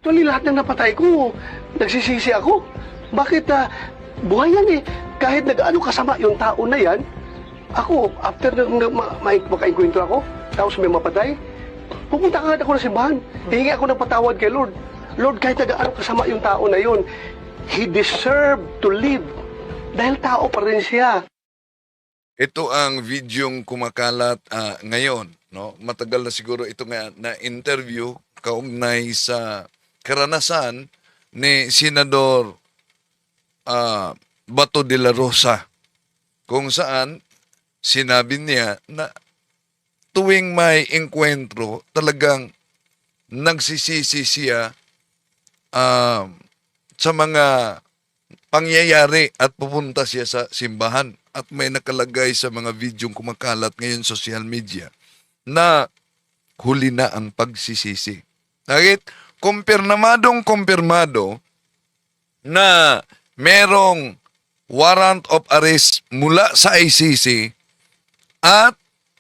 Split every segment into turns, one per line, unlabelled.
Actually, lahat ng napatay ko, nagsisisi ako. Bakit buhay yan eh. Kahit nag-ano kasama yung tao na yan, ako, after makainkwentro ako, tapos may mapatay, pupunta agad ako ng simbahan. Hihingi ako ng patawad kay Lord. Lord, kahit nag-ano kasama yung tao na yun, he deserved to live. Dahil tao pa rin siya.
Ito ang videong kumakalat ngayon. No? Matagal na siguro ito nga na interview kaugnay sa karanasan ni Senador Bato de la Rosa, kung saan sinabi niya na tuwing may engkwentro, talagang nagsisisi siya sa mga pangyayari at pupunta siya sa simbahan. At may nakalagay sa mga videong kumakalat ngayon sa social media na huli na ang pagsisisi. Nakit, kumpirmado na merong warrant of arrest mula sa ICC at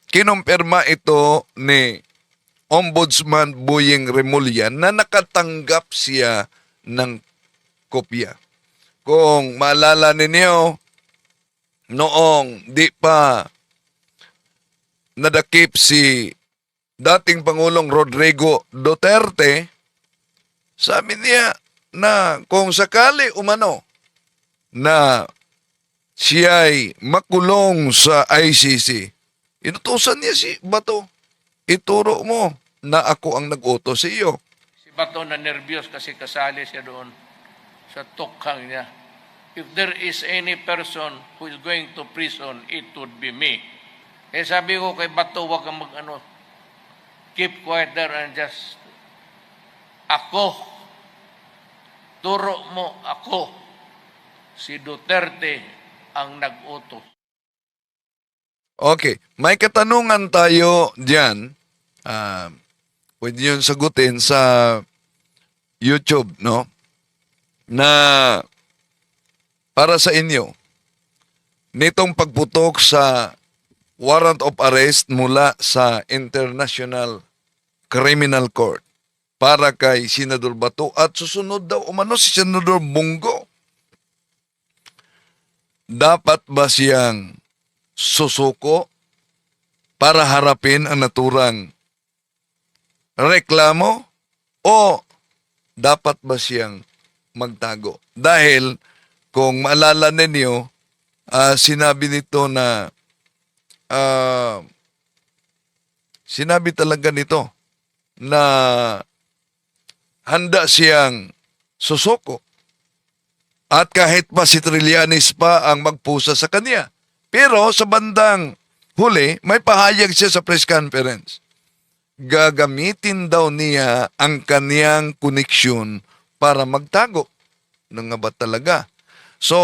kinumpirma ito ni Ombudsman Boying Remulla na nakatanggap siya ng kopya. Kung maalala ninyo, noong di pa nadakip si dating Pangulong Rodrigo Duterte, sabi niya na kung sakali umano na siya'y makulong sa ICC, inutusan niya si Bato, ituro mo na ako ang nag-utos sa iyo.
Si Bato na nervyos kasi kasali siya doon sa tukhang niya. If there is any person who is going to prison, it would be me. Eh sabi ko kay Bato, wag kang keep quiet there and just, ako, turo mo ako. Si Duterte ang nag-utos.
Okay, may katanungan tayo dyan. Pwede yun sagutin sa YouTube, no? Na para sa inyo, nitong pagputok sa warrant of arrest mula sa International Criminal Court para kay Senador Bato at susunod daw umano si Senador Bongo. Dapat ba siyang susuko para harapin ang naturang reklamo o dapat ba siyang magtago? Dahil kung maalala ninyo, sinabi nito na sinabi talaga nito na handa siyang susuko. At kahit pa si Trillanes pa ang magpusa sa kanya. Pero sa bandang huli, may pahayag siya sa press conference. Gagamitin daw niya ang kaniyang koneksyon para magtago. Nang nga ba talaga? So,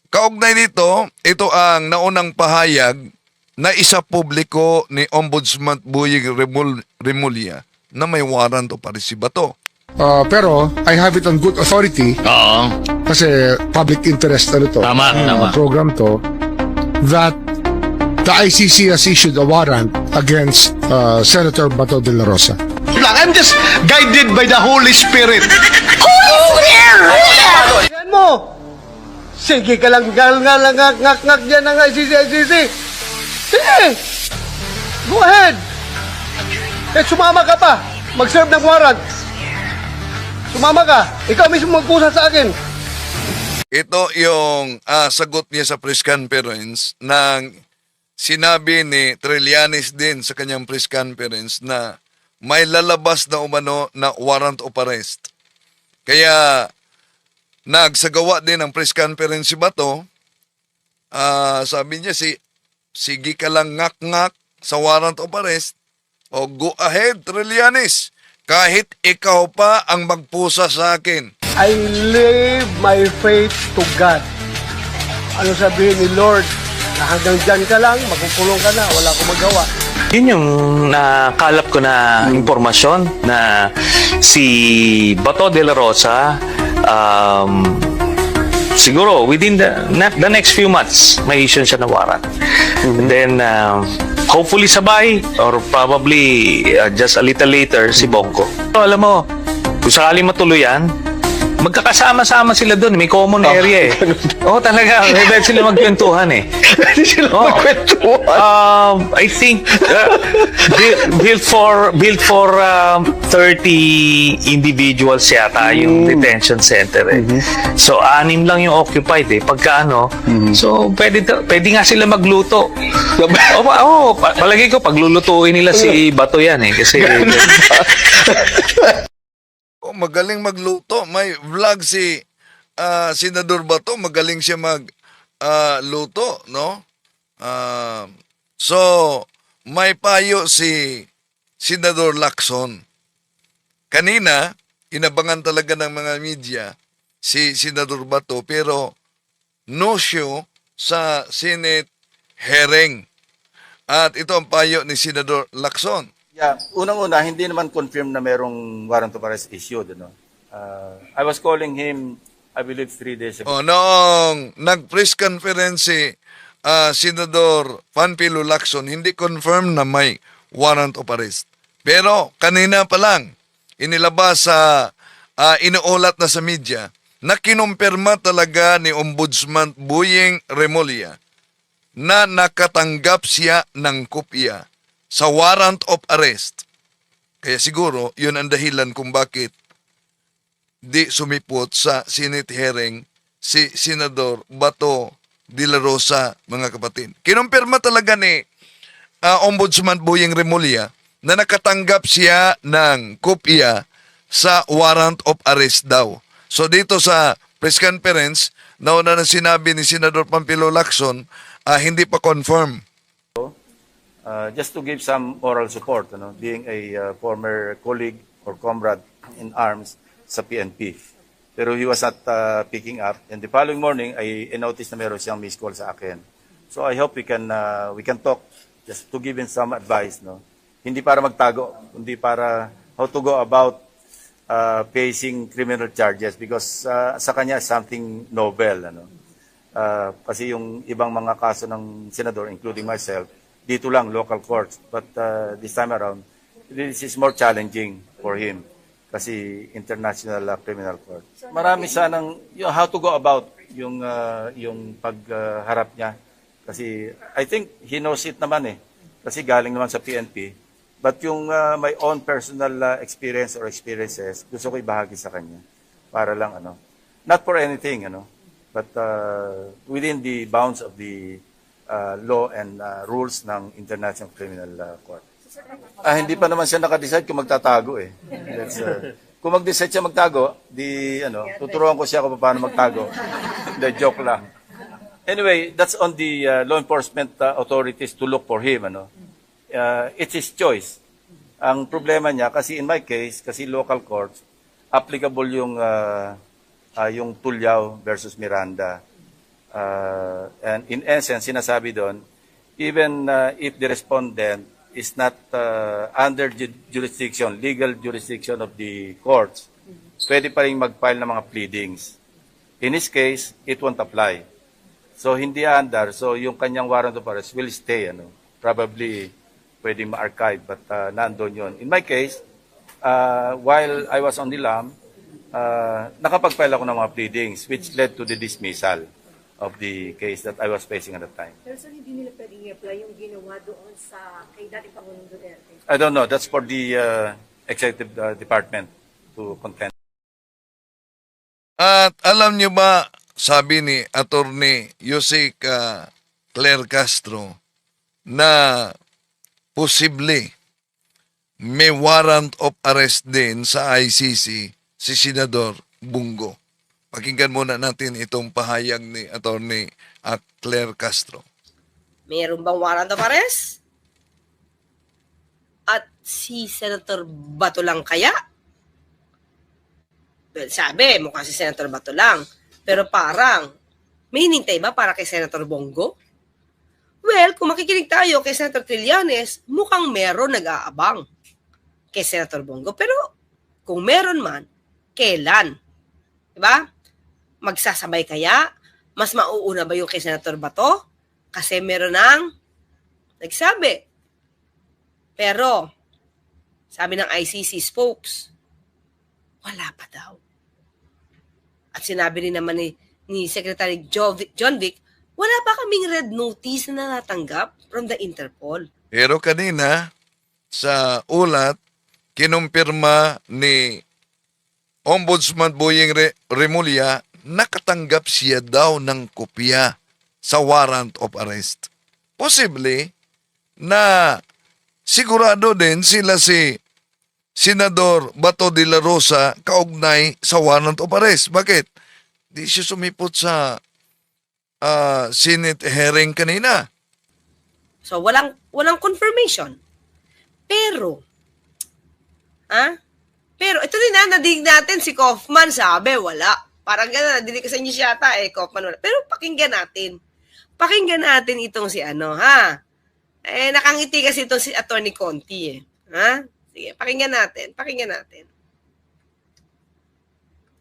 kaugnay nito, ito ang naunang pahayag na isa publiko ni Ombudsman Boying Remulla na may warrant o arrest si Bato.
Pero I have it on good authority.
Oo.
Kasi public interest
Tama.
program to, that the ICC has issued a warrant against Senator Bato de la Rosa.
I'm just guided by the Holy Spirit. Yan mo! Sige ka lang, ngak dyan ng ICC. Sige! Go ahead! Eh, sumama ka pa. Mag-serve ng warrant. Sumama ka. Ikaw mismo magpusa sa akin.
Ito yung sagot niya sa press conference nang sinabi ni Trillanes din sa kanyang press conference na may lalabas na umano na warrant of arrest. Kaya nagsagawa din ng press conference si Bato. Sabi niya, sige ka lang ngak-ngak sa warrant of arrest o go ahead, Trillanes. Kahit ikaw pa ang magpusa sa akin.
I leave my faith to God. Ano sabihin ni Lord? Na hanggang dyan ka lang, makukulong ka na, wala akong magawa.
Yun yung nakalap ko na impormasyon na si Bato de la Rosa, siguro within the next few months, may issue siya na warrant. And then, hopefully sabay or probably just a little later si Bongo. So, alam mo, Kung sakali matuloy yan, magkakasama-sama sila doon. May common area eh. Oo, talaga. May pwede sila magkwentuhan eh.
Hindi sila
Oh.
magkwentuhan.
I think built for 30 individuals yata yung detention center eh. So 6 lang yung occupied eh. Pagka ano, so pwede nga sila magluto. Palagi ko paglulutuin nila si Bato yan eh kasi
Oh, magaling magluto. May vlog si Senador Bato, magaling siya luto, no? So, may payo si Senador Lacson. Kanina, inabangan talaga ng mga media si Senador Bato, pero no show sa Senate hearing. At ito ang payo ni Senador Lacson.
Yeah, unang-una, hindi naman confirm na merong warrant of arrest issued. Ano? I was calling him, I believe, 3 days ago.
O, noong nag-press conference si Senador Panfilo Lacson, hindi confirm na may warrant of arrest. Pero kanina pa lang, inilabas sa inuulat na sa media na kinumpirma talaga ni Ombudsman Boyeng Remulla na nakatanggap siya ng kopya sa warrant of arrest. Kaya siguro, yun ang dahilan kung bakit di sumipot sa Senate hearing si Senador Bato de la Rosa, mga kapatid. Kinumpirma talaga ni Ombudsman Boyeng Remulla na nakatanggap siya ng kopya sa warrant of arrest daw. So dito sa press conference, nauna na sinabi ni Senador Panfilo Lacson, hindi pa confirm.
Just to give some moral support, being a former colleague or comrade in arms sa PNP. Pero he was not picking up. And the following morning, I noticed na meron siyang missed call sa akin. So I hope we can talk just to give him some advice. No? Hindi para magtago, hindi para how to go about facing criminal charges because sa kanya something novel. Kasi yung ibang mga kaso ng senador, including myself, dito lang, local courts. But this time around, this is more challenging for him kasi international criminal court. Marami sanang how to go about yung pagharap niya. Kasi I think he knows it naman eh. Kasi galing naman sa PNP. But yung my own personal experience or experiences, gusto ko ibahagi sa kanya. Para lang, not for anything, but within the bounds of the law and rules ng International Criminal Court. Hindi pa naman siya nakadecide kung magtatago eh. Kung mag-decide siya magtago, tuturuan ko siya kung paano magtago. The joke lang. Anyway, that's on the law enforcement authorities to look for him. It's his choice. Ang problema niya, kasi in my case, kasi local courts, applicable yung Tulyaw versus Miranda. And in essence, sinasabi doon, even if the respondent is not under jurisdiction, legal jurisdiction of the courts, pwede pa rin mag-file ng mga pleadings. In this case, it won't apply. So, hindi under. So, yung kanyang warrant of arrest will stay. Probably, pwedeng ma-archive, but nandun yun. In my case, while I was on the lam, nakapag-file ako ng mga pleadings, which led to the dismissal of the case that I was facing at the time.
Pero sir, hindi nila pwedeng i-apply yung ginawa doon sa kay dating Pangulong Duterte?
I don't know. That's for the executive department to contend.
At alam nyo ba, sabi ni Attorney Yusek Claire Castro, na posible may warrant of arrest din sa ICC si Senador Bungo. Pakinggan muna natin itong pahayag ni Attorney Claire Castro.
Mayroon bang warrant of arrest? At si Senator Bato lang kaya? Well, sabi, mukhang si Senator Bato lang. Pero parang, may hinintay ba para kay Senator Bongo? Well, kung makikinig tayo kay Senator Trillanes, mukhang meron nag-aabang kay Senator Bongo. Pero kung meron man, kailan? Diba? Magsasabay kaya? Mas mauuna ba yung kay Senator Bato? Kasi meron ng nagsabi. Pero, sabi ng ICC spokes, Wala pa daw. At sinabi rin naman ni Secretary John Vic, wala pa kaming red notice na natanggap from the Interpol.
Pero kanina, sa ulat, kinumpirma ni Ombudsman Boying Remulla, nakatanggap siya daw ng kopya sa warrant of arrest. Posible na sigurado din sila si Senador Bato de la Rosa kaugnay sa warrant of arrest. Bakit? Di siya sumipot sa Senate hearing kanina.
So, walang confirmation. Pero, ito din nadinig natin si Kaufman, sabi, wala. Parang gano'n, nadinig ko sa inyo siya ata, Kaufman, wala. Pero pakinggan natin. Pakinggan natin itong si nakangiti kasi itong si Atty. Conti, Sige, pakinggan natin.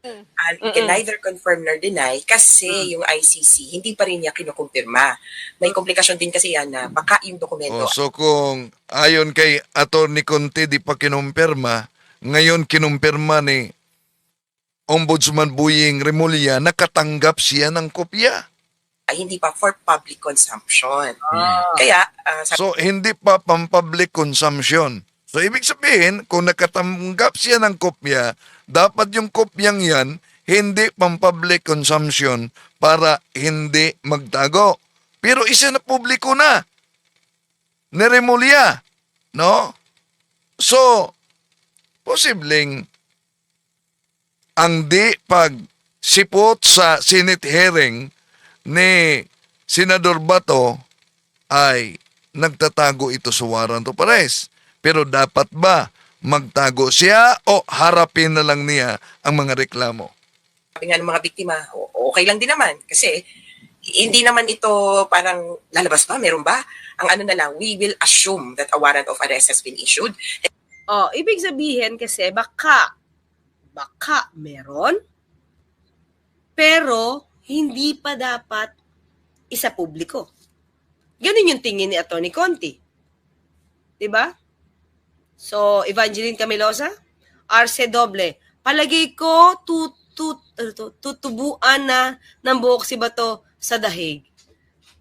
You can neither confirm nor deny kasi yung ICC hindi pa rin niya kinukumpirma. May komplikasyon din kasi yan na baka yung dokumento.
So kung ayon kay Atty. Conti di pa kinumpirma, ngayon kinumpirma ni Ombudsman Boying Remulla, nakatanggap siya ng kopya.
Ay, hindi pa for public consumption. Kaya,
So hindi pa pang-public consumption. So ibig sabihin, kung nakatanggap siya ng kopya, dapat yung kopyang yan hindi pang-public consumption para hindi magtago. Pero isa na publiko na ni Remulla, no? So, posibleng ang di pagsipot sa Senate hearing ni Senador Bato ay nagtatago ito sa warrant of arrest. Pero dapat ba magtago siya o harapin na lang niya ang mga reklamo?
sabi nga ng mga biktima, okay lang din naman kasi hindi naman ito parang lalabas ba, meron ba? Ang ano na lang, we will assume that a warrant of arrest has been issued.
Ibig sabihin kasi baka meron, pero hindi pa dapat isa publiko. Ganun yung tingin ni Atty. Conti. Diba? So, Evangeline Camilosa, Arce Doble, palagay ko tutubuan na ng buhok si Bato sa dahig.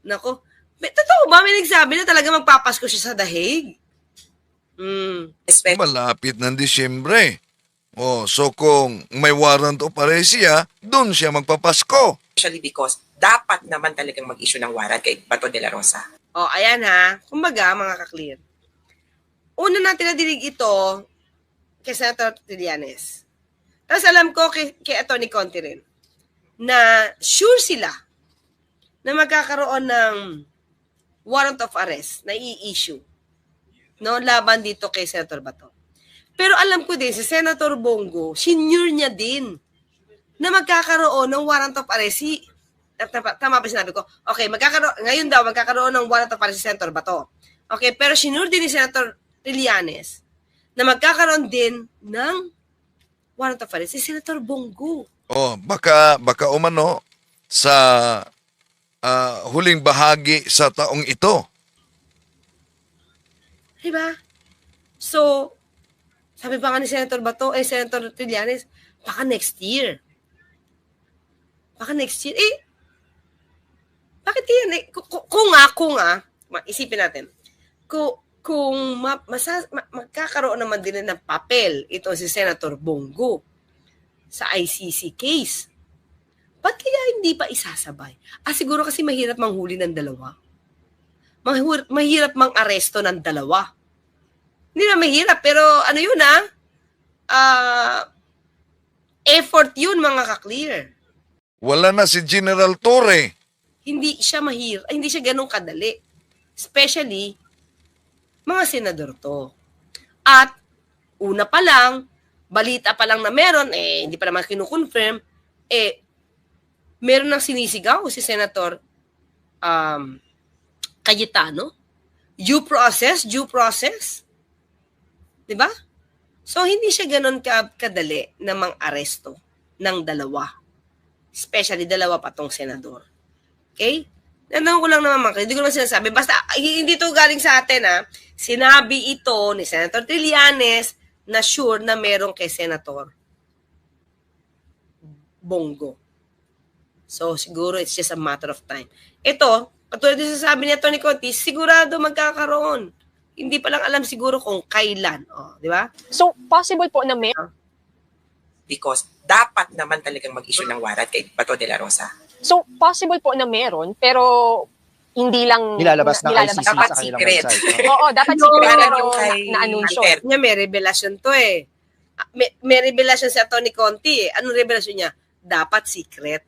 Nako, totoo ba? May nagsabi na talaga magpapasko siya sa dahig?
Malapit ng Disyembre. So kung may warrant of arrest siya, doon siya magpapasko.
Especially because dapat naman talagang mag-issue ng warrant kay Bato de la Rosa.
Ayan ha. Kumbaga, mga ka-clear. Una natin nadinig ito kay Senator Trillanes. Tapos alam ko kay Atty. Conti rin na sure sila na magkakaroon ng warrant of arrest na i-issue laban dito kay Senator Bato. Pero alam ko din, si Senator Bongo, senior niya din na magkakaroon ng warrant of arrest. Tama ba sinabi ko? Okay, ngayon daw magkakaroon ng warrant of arrest si Senator Bato. Okay, pero senior din ni Senator Trillanes na magkakaroon din ng warrant of arrest si Senator Bongo.
Baka umano sa huling bahagi sa taong ito.
Diba? So, sabi pa nga ni Senator Bato, Senator Trillanes, baka next year. Bakit yan? Kung isipin natin, kung magkakaroon naman din ng papel ito si Senator Bongo sa ICC case, ba't kaya hindi pa isasabay? Siguro kasi mahirap manghuli ng dalawa. Mahirap mang-aresto ng dalawa. Hindi na mahirap, pero ano yun effort yun, mga ka-clear.
Wala na si General Torre.
Hindi siya hindi siya ganun kadali. Especially, mga senador to. At, una pa lang, balita pa lang na meron, hindi pa naman kinukonfirm, meron nang sinisigaw si Senator Cayetano. Due process. Diba? So, hindi siya ganun kadali na mang-aresto ng dalawa. Especially dalawa pa tong senador. Okay? Nanong ko lang naman, hindi ko naman sinasabi. Basta, hindi to galing sa atin, Sinabi ito ni Senator Trillanes na sure na meron kay Senator Bongo. So, siguro it's just a matter of time. Ito, katulad din sa sabi ni Tony Conti, sigurado magkakaroon. Hindi pa lang alam siguro kung kailan. Oh, di ba?
So, possible po na may
because dapat naman talagang mag-issue ng warrant kay Bato de la Rosa.
So, possible po na meron, pero hindi lang
Nilalabas ng ICC
Dapat
sa kanilang
secret.
website.
Oo, dapat
No,
secret
parang
pero
yung kay
na-anunsyo.
Duterte.
Niya may revelasyon to eh. May revelasyon si Tony Conti eh. Anong revelasyon niya? Dapat secret.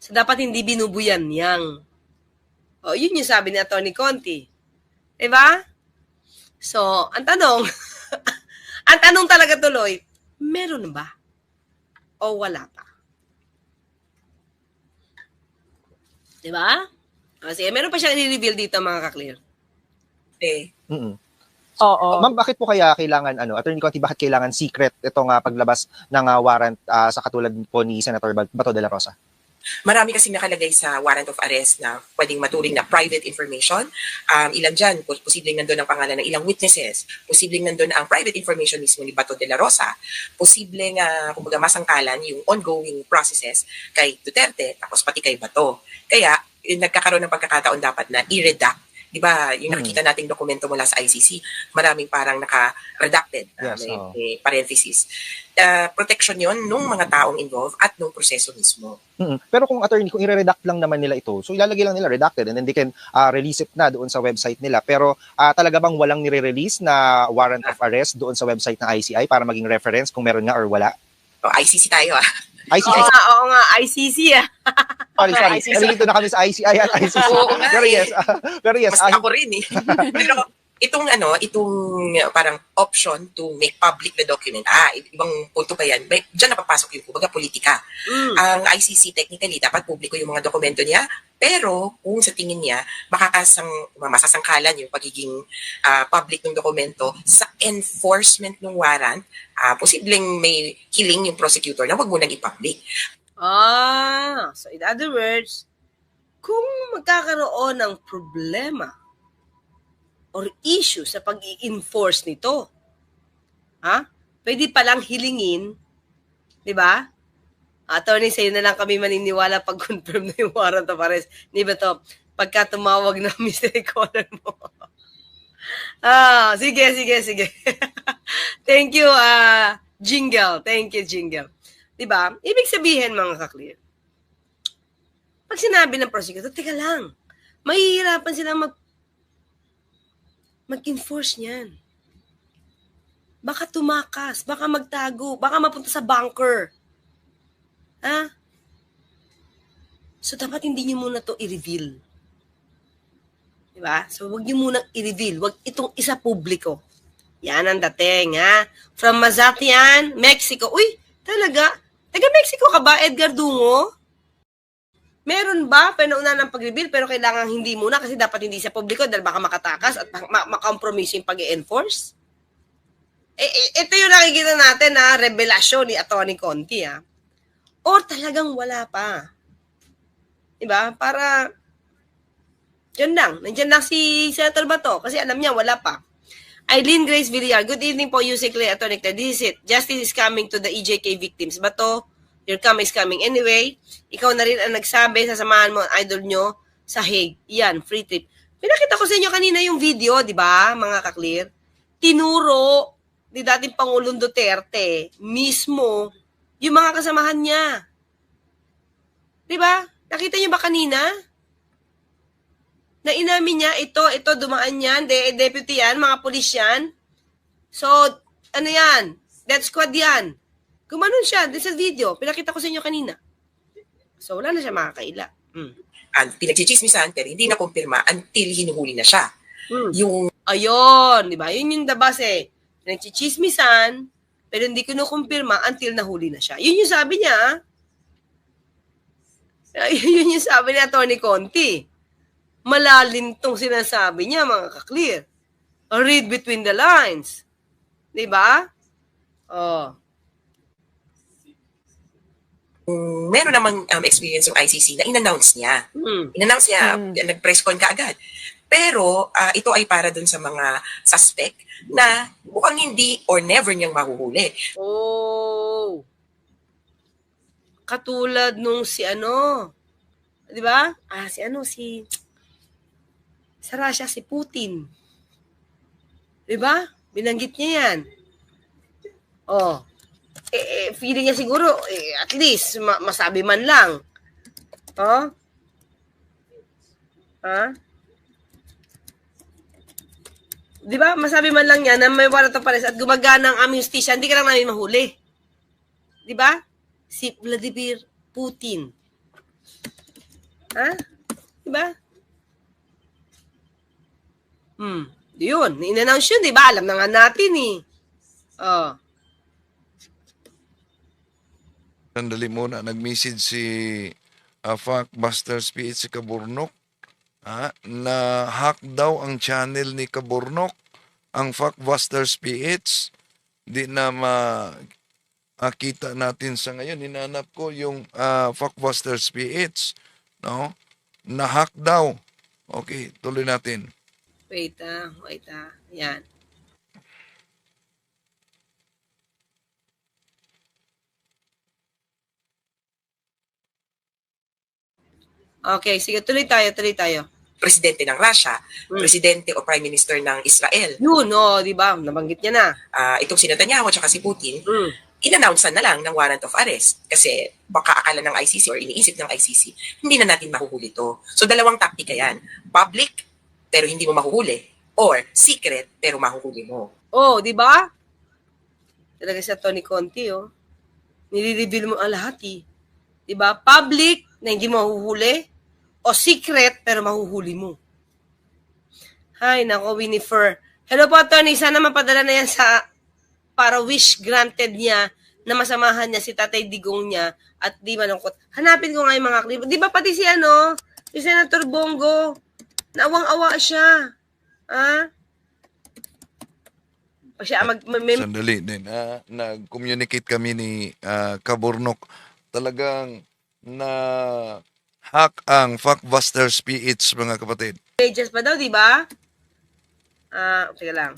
So, dapat hindi binubuyan yang. O, yun yung sabi ni Tony Conti. Diba? So, ang tanong, ang tanong talaga tuloy, meron ba? O wala pa? Diba? Kasi meron pa siyang i-reveal dito mga ka-clear.
Mm-mm.
Oo.
Ma'am, bakit po kaya kailangan, Attorney Conti, bakit kailangan secret itong paglabas ng warrant sa katulad po ni Senator Bato de la Rosa?
Marami kasi nakalagay sa warrant of arrest na pwedeng maturing na private information. Ilan dyan, posibleng nandun ang pangalan ng ilang witnesses, posibleng nandun ang private information mismo ni Bato de la Rosa, posibleng, kumbaga masangkalan yung ongoing processes kay Duterte, tapos pati kay Bato. Kaya, nagkakaroon ng pagkakataon dapat na i-redact. Di ba, yung nakikita nating dokumento mula sa ICC, maraming parang naka-redacted,
Yes,
may parenthesis. Protection yon nung mga taong involved at nung proseso mismo.
Mm-mm. Pero kung attorney, kung i-redact lang naman nila ito, so ilalagay lang nila redacted and then they can release it na doon sa website nila. Pero talaga bang walang nire-release na warrant of arrest doon sa website ng ICI para maging reference kung meron nga or wala?
O, ICC tayo
ICI,
Oo nga, ICC ah.
sorry.
ICC.
Nalilito na kami sa ICI at ICC.
Oo nga
Pero yes,
Mas ako rin eh. Pero itong parang option to make public the document, ibang punto pa yan, dyan napapasok yung kumbaga politika. Ang ICC technically, dapat publiko yung mga dokumento niya, pero kung sa tingin niya, masasangkalan yung pagiging public ng dokumento sa enforcement ng warrant, posibleng may hiling yung prosecutor na wag mo nang i-public.
So in other words, kung magkakaroon ng problema or issue sa pag-i-enforce nito, pwede palang hilingin, di ba? Attorney, sa'yo na lang kami maniniwala pag confirm na yung warrant of arrest. Di ba to? Pagka tumawag na mystery caller mo. Sige. Thank you, Jingle. Thank you, Jingle. Di ba? Ibig sabihin, mga ka-clear, pag sinabi ng prosecutor, teka lang, mahihirapan silang mag-enforce niyan. Baka tumakas, baka magtago, baka mapunta sa bunker. So, dapat hindi nyo muna to i-reveal. Diba? So, wag nyo muna i-reveal. Wag itong isa publiko. Yan ang dating, From Mazatian, Mexico. Uy, talaga? Taga-Mexico ka ba, Edgar Dungo? Meron ba pinauna ng pag-reveal pero kailangan hindi muna kasi dapat hindi sa publiko dahil baka makatakas at makompromise yung pag-enforce? Ito yung nakikita natin na revelasyon ni Atty. Conti, Or talagang wala pa. Diba? Para, nandiyan lang si Senator Bato kasi alam niya wala pa. Eileen Grace Villar, good evening po, UC Clay, Atty. Clay. This is it. Justice is coming to the EJK victims. Bato, your come is coming anyway. Ikaw na rin ang nagsabi, sasamahan mo ang idol nyo sa Hague. Yan, free trip. Pinakita ko sa inyo kanina yung video, di ba, mga ka-clear? Tinuro ni dating Pangulong Duterte mismo yung mga kasamahan niya. Di ba? Nakita niyo ba kanina? Na inamin niya, ito, dumaan yan, deputy yan, mga pulis yan. So, ano yan? Death squad yan. Gumanon siya, din sa video. Pinakita ko sa inyo kanina. So, wala na siya makakaila.
Pinagchichismisan pero hindi na kumpirma until hinuhuli na siya.
Ayun, di ba? Yun yung dabas eh. Pinagchichismisan, pero hindi ko kumpirma until nahuli na siya. Yun yung sabi niya. Yun yung sabi ni Atty. Conti. Malalim tong sinasabi niya, mga ka-clear. Read between the lines. Di ba?
Meron namang experience yung ICC na in-announce niya. In-announce niya, nag-press con ka agad. Pero ito ay para dun sa mga suspect na mukhang hindi or never niyang mahuhuli.
Katulad nung si ano, 'di ba? Sa Russia, si Putin. 'Di ba? Binanggit niya 'yan. Oh. Feeling niya siguro, at least, masabi man lang. Oh? Ha? Di ba? Masabi man lang niya na may warrant of arrest at gumagana ang aming justisya, hindi ka lang namin mahuli. Di ba? Si Vladimir Putin. Ha? Di ba? Yun. In-announce yun, di ba? Alam na nga natin eh. Oh.
Sandali muna, nag-message si Factbusters PH si Kaburnok na hack daw ang channel ni Kaburnok, ang Factbusters PH. Di na makita natin sa ngayon. Hinanap ko yung Factbusters PH. No? Na-hack daw. Okay, tuloy natin.
Wait. Yan. Okay, sige, tuloy tayo.
Presidente ng Russia, presidente o prime minister ng Israel.
Yun, di ba? Nabanggit niya na.
Itong si Netanyahu at si Putin, in-announce na lang ng warrant of arrest kasi baka akala ng ICC or iniisip ng ICC, hindi na natin mahuhuli to. So dalawang taktika yan. Public, pero hindi mo mahuhuli. Or secret, pero mahuhuli mo.
Oh, di ba? Talaga sa Tony Conti, nire-reveal mo ang lahat, Di ba? Public, na hindi mo mahuhuli. O secret, pero mahuhuli mo. Hay, nako, Winifred. Hello po, Tony. Sana mapadala na yan para wish granted niya na masamahan niya si Tatay Digong niya at di malungkot. Hanapin ko nga yung mga clip. Di ba pati si Senator Bongo, nawang-awa siya.
Sandali din. Nag-communicate kami ni Kaburnok. Talagang hack ang Factbusters PH, mga kapatid.
Pages pa daw, di ba? Teka lang,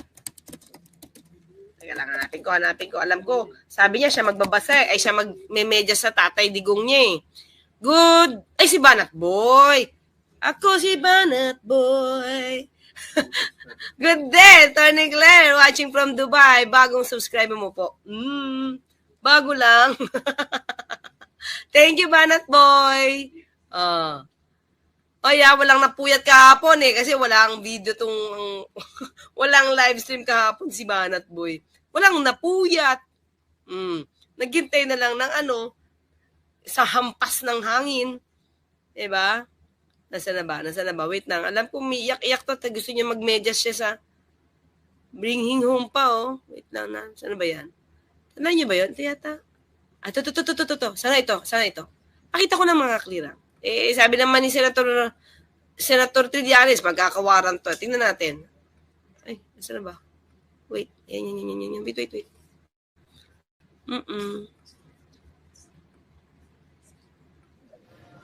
hanapin ko. Alam ko, sabi niya siya magbabasa, siya magme-medyas sa Tatay Digong niya Good. Si Banat Boy. Ako si Banat Boy. Good day, Tony Claire, watching from Dubai. Bagong subscriber mo po. Bago lang. Thank you, Banat Boy. Walang napuyat kahapon kasi walang video walang live stream kahapon si Banat Boy. Walang napuyat. Naghintay na lang ng sa hampas ng hangin. Diba? Nasaan na ba? Wait lang. Alam ko umiiyak-iyak to. Gusto niya mag-medyas siya sa bringing home pa, Wait lang na. Saan ba yan? Tandaan niyo ba yun? Tiyata? Ito. Sana ito. Pakita ko ng mga clear. Sabi naman ni Senator Trillanes, magkakawaran to. Tingnan natin. Nasaan na ba? Wait. Yan. Wait.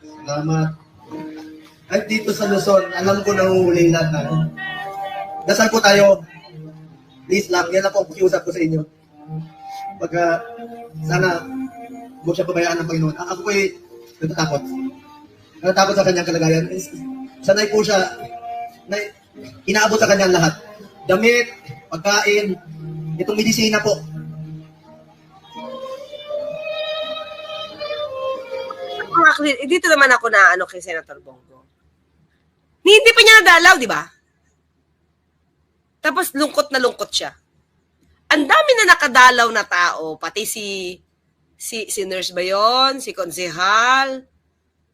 Salamat. At dito sa Luzon, alam ko nahuhuli lahat dasal po tayo. Please lang, yan ako ang pakiusap ko sa inyo. Pagka, sana, huwag siya pabayaan ng Panginoon. Ako po ay natatakot sa kanyang kalagayan. Sanay po siya na inaabot sa kanyang lahat. Damit, pagkain, itong medisina po.
Dito naman ako na kay Senator Bongo. Hindi pa niya nadalaw, di ba? Tapos lungkot na lungkot siya. Ang dami na nakadalaw na tao, pati si Nurse ba yun? Si Konsehal,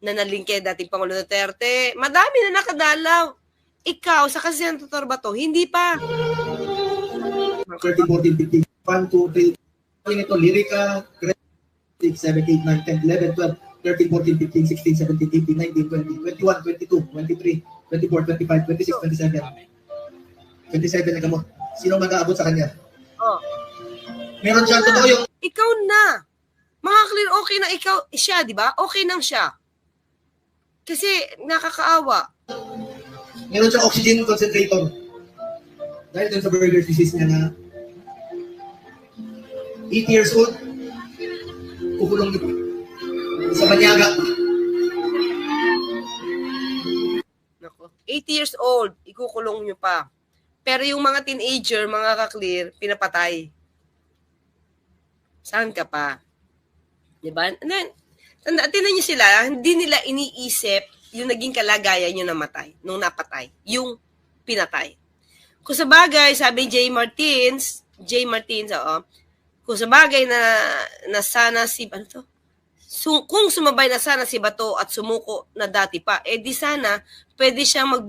na nalingke dating Pangulo Duterte. Madami na nakadalaw. Ikaw, sa kasi Senator Bato, hindi pa.
13, 14, 15, 1, 2, 3. Ito, Lyrica, 6, 7, 8, 9, 10, 11, 12, 13, 14, 15, 16, 17, 18, 19, 20, 21, 22, 23, 24, 25, 26, 27. 27 na gamot. Sino mag-aabot sa kanya? Meron siya, totoo yung...
Ikaw na. Mga clear, okay na siya, di ba? Okay nang siya. Kasi nakakaawa.
Meron siyang oxygen concentrator. Dahil dun sa Buerger's disease niya na 8 years old, kukulong dito. sa Banyaga.
Nako, 80 years old, ikukulong nyo pa. Pero yung mga teenager, mga ka-clear, pinapatay. Saan ka pa? Diba? And then, tinan nyo sila, hindi nila iniisip yung naging kalagayan nyo namatay, nung napatay, yung pinatay. Kung sa bagay, sabi J. Martins, oo, kung sa bagay na sana si, ano to? Kung sumabay na sana si Bato at sumuko na dati pa, di sana pwede siyang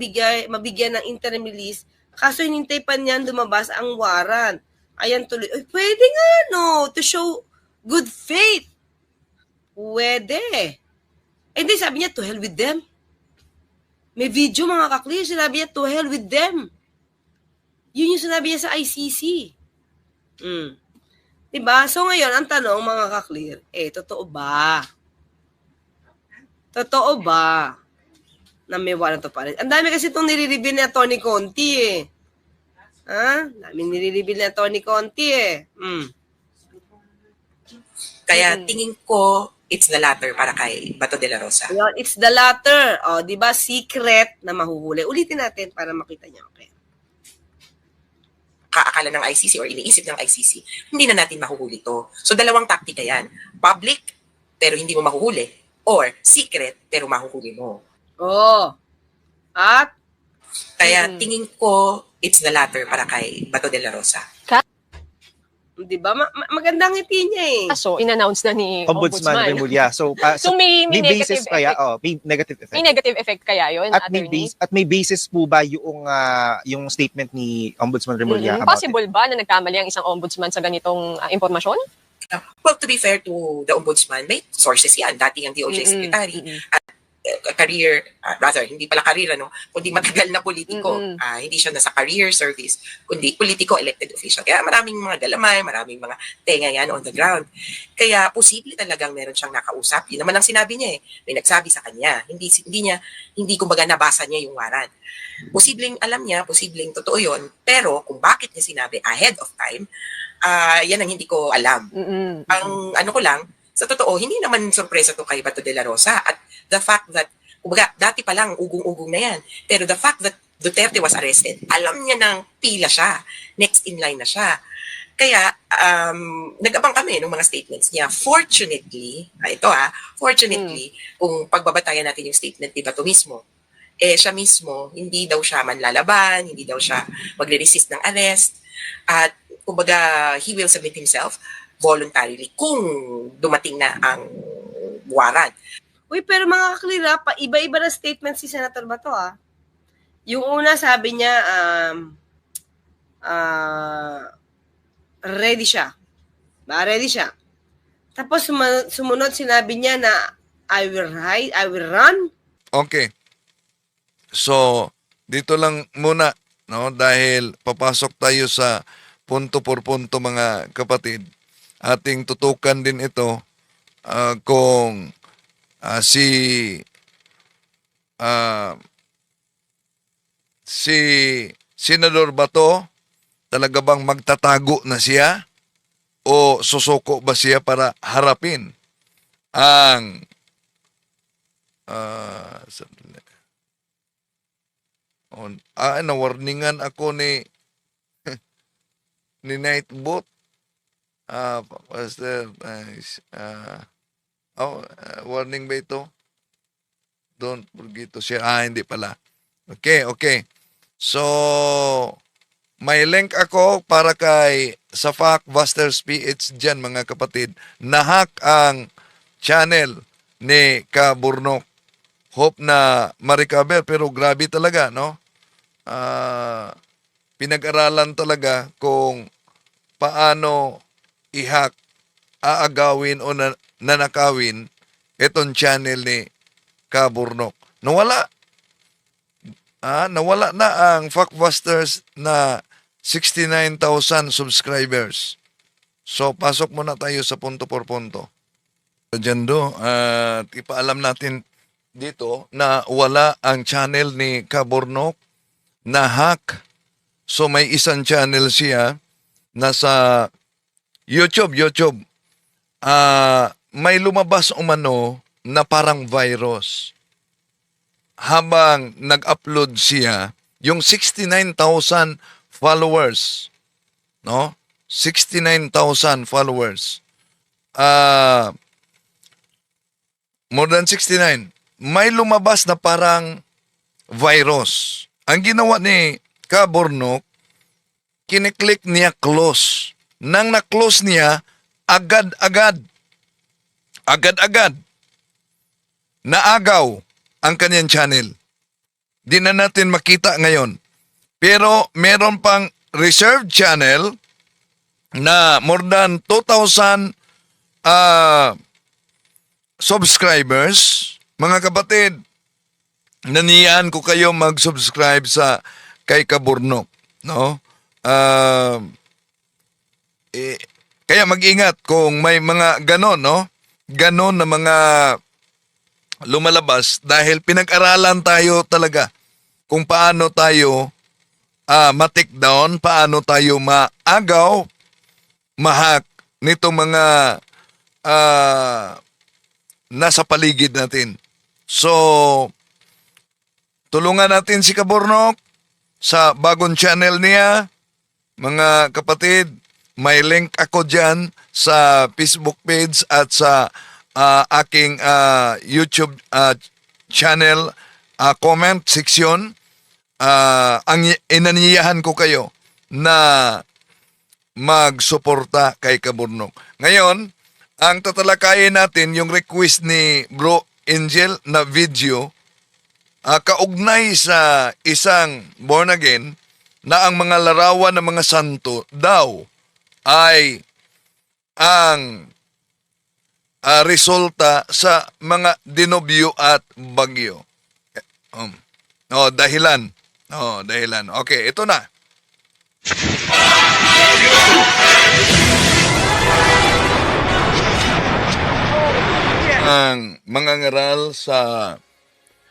mabigyan ng interim release. Kaso hinintay pa niyan lumabas ang warrant. Ayan tuloy. Ay, pwede nga, no, to show good faith. Pwede. Di sabi niya, to hell with them. May video, mga ka-clear, sinabi niya, to hell with them. Yun yung sinabi niya sa ICC. Diba? So ngayon, ang tanong, mga ka-clear, totoo ba? Totoo ba na may warrant of arrest? Ang dami kasi itong nire-reveal ni Atty. Conti Daming nire-reveal ni Atty. Conti
Kaya tingin ko, it's the latter para kay Bato de la Rosa.
Yun, it's the latter. O, di ba? Secret na mahuhuli. Ulitin natin para makita niyo. Okay.
Kaakala ng ICC or iniisip ng ICC, hindi na natin mahuhuli to. So, dalawang taktika yan. Public, pero hindi mo mahuhuli. Or, secret, pero mahuhuli mo.
Oh. At?
Kaya tingin ko, it's the latter para kay Bato de la Rosa.
Di ba? Magandang ngiti niya eh.
So, in-announce na ni
Ombudsman Remulla. So,
may
basis
negative
kaya,
effect.
may negative effect.
May negative effect kaya yun, attorney?
At may basis po ba yung statement ni Ombudsman Remulla about
Possible ba na nagkamali ang isang ombudsman sa ganitong impormasyon?
Well, to be fair to the ombudsman, may sources yan. Dati ang DOJ secretary. At career, rather, hindi pala career, kundi matagal na politiko. Hindi siya nasa career service, kundi politiko elected official. Kaya maraming mga galamay, maraming mga tenga yan on the ground. Kaya posible talagang meron siyang nakausap. Yun naman ang sinabi niya eh. May nagsabi sa kanya. Hindi kumbaga nabasa niya yung warrant. Posibleng alam niya, posibleng totoo yun. Pero kung bakit niya sinabi ahead of time, yan ang hindi ko alam. Ang ano ko lang, sa totoo, hindi naman sorpresa to kay Bato de la Rosa. At the fact that, kumbaga, dati pa lang, ugong-ugong na yan. Pero the fact that Duterte was arrested, alam niya nang pila siya. Next in line na siya. Kaya, nag-abang kami ng mga statements niya. Fortunately, fortunately, kung pagbabatayan natin yung statement ni Bato mismo, siya mismo, hindi daw siya manlalaban, hindi daw siya magre-resist ng arrest, at kumbaga, he will submit himself voluntarily kung dumating na ang warrant.
Uy, pero mga kaklira, iba-iba na statement si Senator Bato Yung una sabi niya, ready siya. Ready siya. Tapos sumunod sinabi niya na I will run.
Okay. So, dito lang muna, no, dahil papasok tayo sa punto por punto, mga kapatid. Ating tutukan din ito kung si Senador Bato talaga bang magtatago na siya o susuko ba siya para harapin ang warningan ako ni Nightbot. Warning ba ito? Don't forget to share. Hindi pala. Okay. So, may link ako para sa Factbusters PH dyan, mga kapatid. Nahack ang channel ni Kaburnok. Hope na ma-recover, pero grabe talaga, no? Pinag-aralan talaga kung paano i-hack, aagawin o nanakawin itong channel ni Kaburnok. Nawala na ang Factbusters na 69,000 subscribers. So, pasok muna tayo sa punto por punto. Jando, at ipaalam natin dito na wala ang channel ni Kaburnok na hack. So, may isang channel siya nasa YouTube. May lumabas umano na parang virus. Habang nag-upload siya, yung 69,000 followers, no? 69,000 followers. More than 69. May lumabas na parang virus. Ang ginawa ni Kabornok, kiniklik niya close. Nang na-close niya, agad-agad naagaw ang kanyang channel. Di na natin makita ngayon. Pero meron pang reserved channel na more than 2,000 subscribers. Mga kapatid, naniyan ko kayo mag-subscribe sa kay Kabornok, no? Kaya mag-ingat kung may mga ganon, no? Ganon na mga lumalabas dahil pinag-aralan tayo talaga kung paano tayo ma-take down, paano tayo maagaw, mahak nitong mga nasa paligid natin. So, tulungan natin si Kabornok sa bagong channel niya. Mga kapatid, may link ako dyan sa Facebook page at sa aking YouTube channel comment section. Ang inaniyahan ko kayo na magsuporta kay Kabornok. Ngayon, ang tatalakayin natin yung request ni Bro Angel na video kaugnay sa isang born again na ang mga larawan ng mga santo daw ay ang resulta sa mga dinobyo at bagyo. Dahilan. Okay, ito na. Ang mga ngaral sa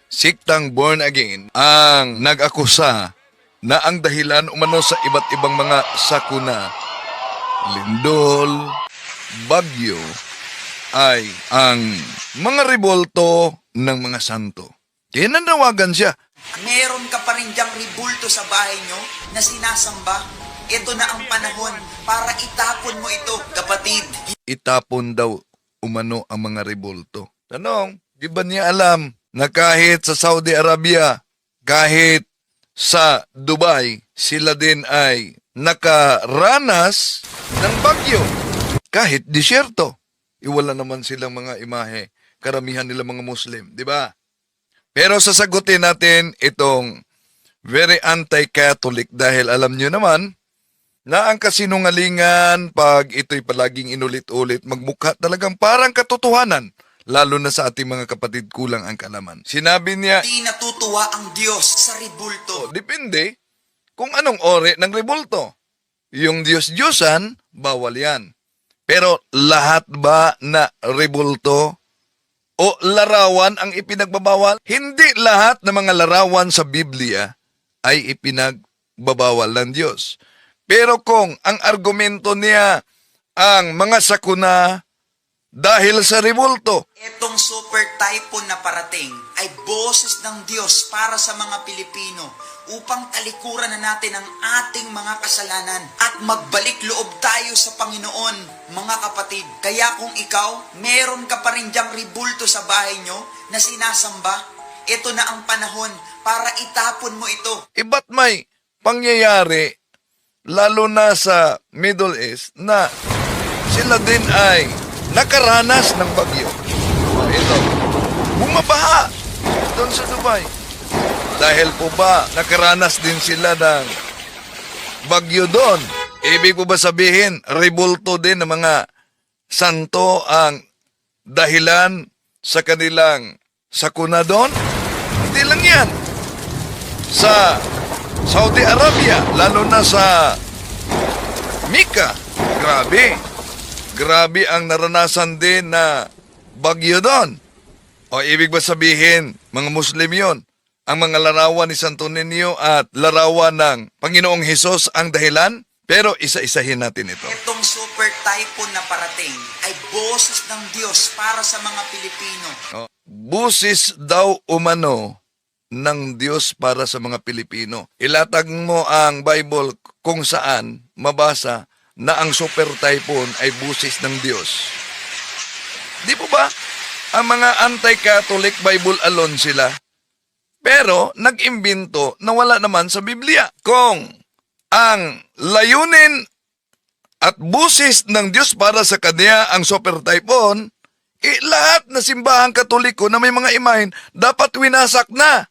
siktang born again ang nag-akusa na ang dahilan umano sa iba't ibang mga sakuna, lindol, bagyo ay ang mga rebolto ng mga santo. Kaya nanawagan siya.
Meron ka pa rin diyang ribulto sa bahay nyo na sinasamba. Ito na ang panahon para itapon mo ito, kapatid.
Itapon daw umano ang mga rebolto. Tanong, di ba niya alam na kahit sa Saudi Arabia, kahit sa Dubai, sila din ay nakaranas ng bagyo. Kahit disyerto. Iwala naman silang mga imahe. Karamihan nila mga Muslim, di ba? Pero sasagutin natin itong very anti-Catholic dahil alam nyo naman na ang kasinungalingan pag ito'y palaging inulit-ulit magmukha talagang parang katotohanan, lalo na sa ating mga kapatid kulang ang kalaman. Sinabi niya,
Di natutuwa ang Diyos sa ribulto.
Depende kung anong ori ng rebulto. Yung Diyos-Diyosan, bawal yan. Pero lahat ba na rebulto o larawan ang ipinagbabawal? Hindi lahat ng mga larawan sa Biblia ay ipinagbabawal ng Diyos. Pero kung ang argumento niya ang mga sakuna dahil sa rebulto,
Itong super typhoon na parating ay boses ng Diyos para sa mga Pilipino upang talikuran na natin ang ating mga kasalanan at magbalik loob tayo sa Panginoon, mga kapatid. Kaya kung ikaw, meron ka pa rin diyang ribulto sa bahay nyo na sinasamba, ito na ang panahon para itapon mo ito.
Ba't may pangyayari lalo na sa Middle East na sila din ay nakaranas ng bagyo? Ito, bumabaha doon sa Dubai. Dahil po ba nakaranas din sila ng bagyo doon? Ibig po ba sabihin, rebulto din ng mga santo ang dahilan sa kanilang sakuna doon? Hindi lang yan. Sa Saudi Arabia, lalo na sa Mecca, grabe ang naranasan din na bagyo doon. O ibig ba sabihin, mga Muslim yon, ang mga larawan ni Santo Niño at larawan ng Panginoong Hesus ang dahilan Pero isa-isahin natin ito.
Itong super typhoon na parating ay boses ng Diyos para sa mga Pilipino.
Busis daw umano ng Diyos para sa mga Pilipino. Ilatag mo ang Bible kung saan mabasa na ang super typhoon ay busis ng Diyos. Di po ba? Ang mga anti-Catholic Bible alone sila. Pero nag-imbento na wala naman sa Biblia. Kung ang layunin at busis ng Diyos para sa kanya ang super typhoon, lahat na simbahang Katoliko na may mga imahen dapat winasak na.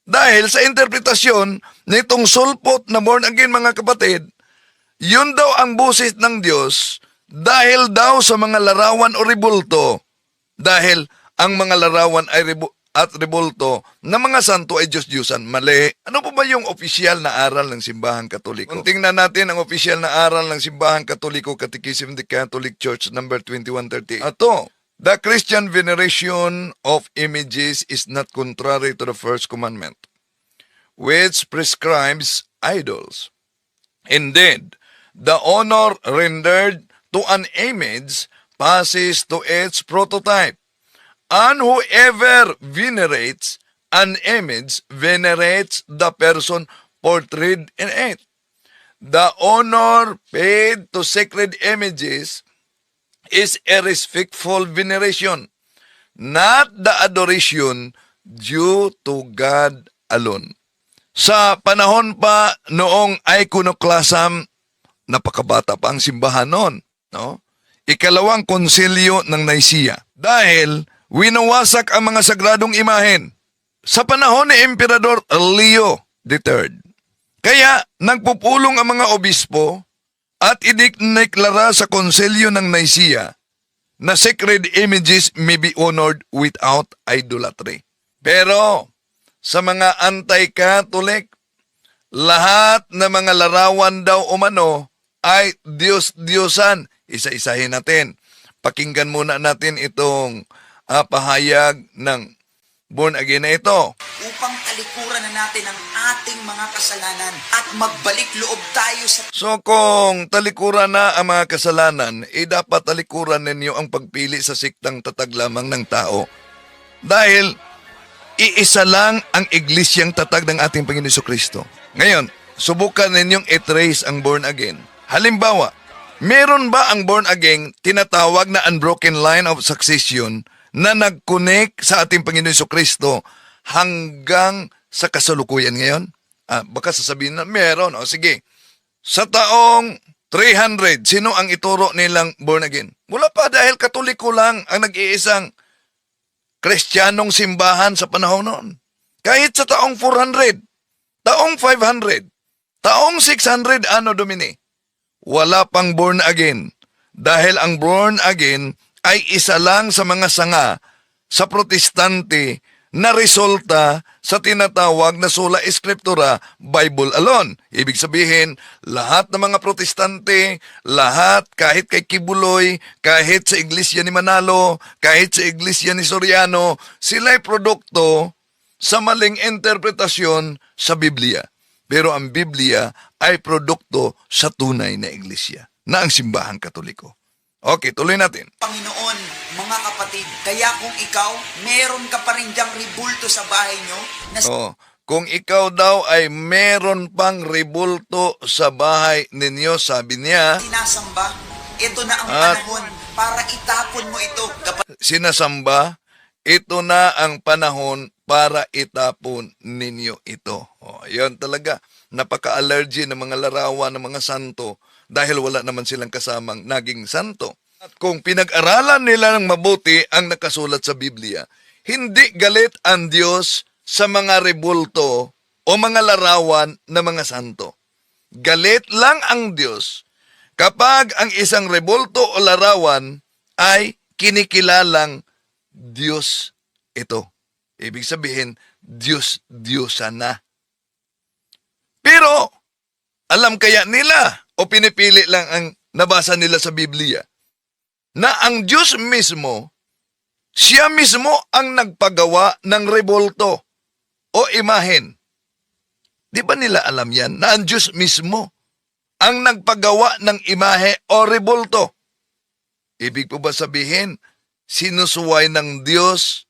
Dahil sa interpretasyon nitong sulpot na born again mga kapatid, yun daw ang busis ng Diyos dahil daw sa mga larawan o rebulto. Dahil ang mga larawan ay at rebulto na mga santo ay Diyos-Diyosan. Mali. Ano po ba yung opisyal na aral ng Simbahang Katoliko? Kung tingnan natin ang opisyal na aral ng Simbahang Katoliko, Catechism of the Catholic Church, number 2130. Ito, the Christian veneration of images is not contrary to the first commandment, which prescribes idols. Indeed, the honor rendered to an image passes to its prototype. And whoever venerates an image venerates the person portrayed in it. The honor paid to sacred images is a respectful veneration, not the adoration due to God alone. Sa panahon pa noong iconoclasm, napakabata pa ang simbahan noon, no? Ikalawang konsilyo ng Nicaea. Dahil winawasak ang mga sagradong imahen sa panahon ni Emperador Leo III. Kaya nagpupulong ang mga obispo at ideklara sa konselyo ng Nicaea na sacred images may be honored without idolatry. Pero sa mga anti-Catholic, lahat ng mga larawan daw umano ay Diyos-Diyosan. Isa-isahin natin. Pakinggan muna natin itong pahayag ng born again na ito.
Upang talikuran na natin ang ating mga kasalanan at magbalik loob tayo sa...
So kung talikuran na ang mga kasalanan, dapat talikuran ninyo ang pagpili sa siktang tatag lamang ng tao. Dahil iisa lang ang iglesyang tatag ng ating Panginoon Jesucristo. Ngayon, subukan ninyong i-trace ang born again. Halimbawa, meron ba ang born again tinatawag na unbroken line of succession na nag-connect sa ating Panginoon Jesucristo hanggang sa kasalukuyan ngayon? Baka sasabihin na meron. O sige, sa taong 300, sino ang ituro nilang born again? Wala pa dahil Katoliko lang ang nag-iisang Kristiyanong simbahan sa panahon noon. Kahit sa taong 400, taong 500, taong 600 Anno Domini, wala pang born again. Dahil ang born again ay isa lang sa mga sanga sa protestante na resulta sa tinatawag na sola scriptura, Bible alone. Ibig sabihin, lahat ng mga protestante, lahat, kahit kay Kibuloy, kahit sa iglesia ni Manalo, kahit sa iglesia ni Soriano, sila'y produkto sa maling interpretasyon sa Biblia. Pero ang Biblia ay produkto sa tunay na iglesia, na ang Simbahang Katoliko. Okay, tuloy natin.
Panginoon, mga kapatid, kaya kung ikaw, meron ka pa rin diyang ribulto sa bahay nyo na
kung ikaw daw ay meron pang rebulto sa bahay ninyo, sabi niya,
sinasamba, ito na ang panahon para itapon mo ito.
Sinasamba, ito na ang panahon para itapon ninyo ito. Yun talaga, napaka-allergy ng mga larawan ng mga santo dahil wala naman silang kasamang naging santo. At kung pinag-aralan nila ng mabuti ang nakasulat sa Biblia, hindi galit ang Diyos sa mga rebulto o mga larawan ng mga santo. Galit lang ang Diyos kapag ang isang rebulto o larawan ay kinikilalang Diyos ito. Ibig sabihin, Diyos-Diyosan na. Pero, alam kaya nila o pinipili lang ang nabasa nila sa Biblia na ang Diyos mismo, siya mismo ang nagpagawa ng rebulto o imahen. Di ba nila alam yan na ang Diyos mismo ang nagpagawa ng imahe o rebulto. Ibig po ba sabihin, sinusuway ng Diyos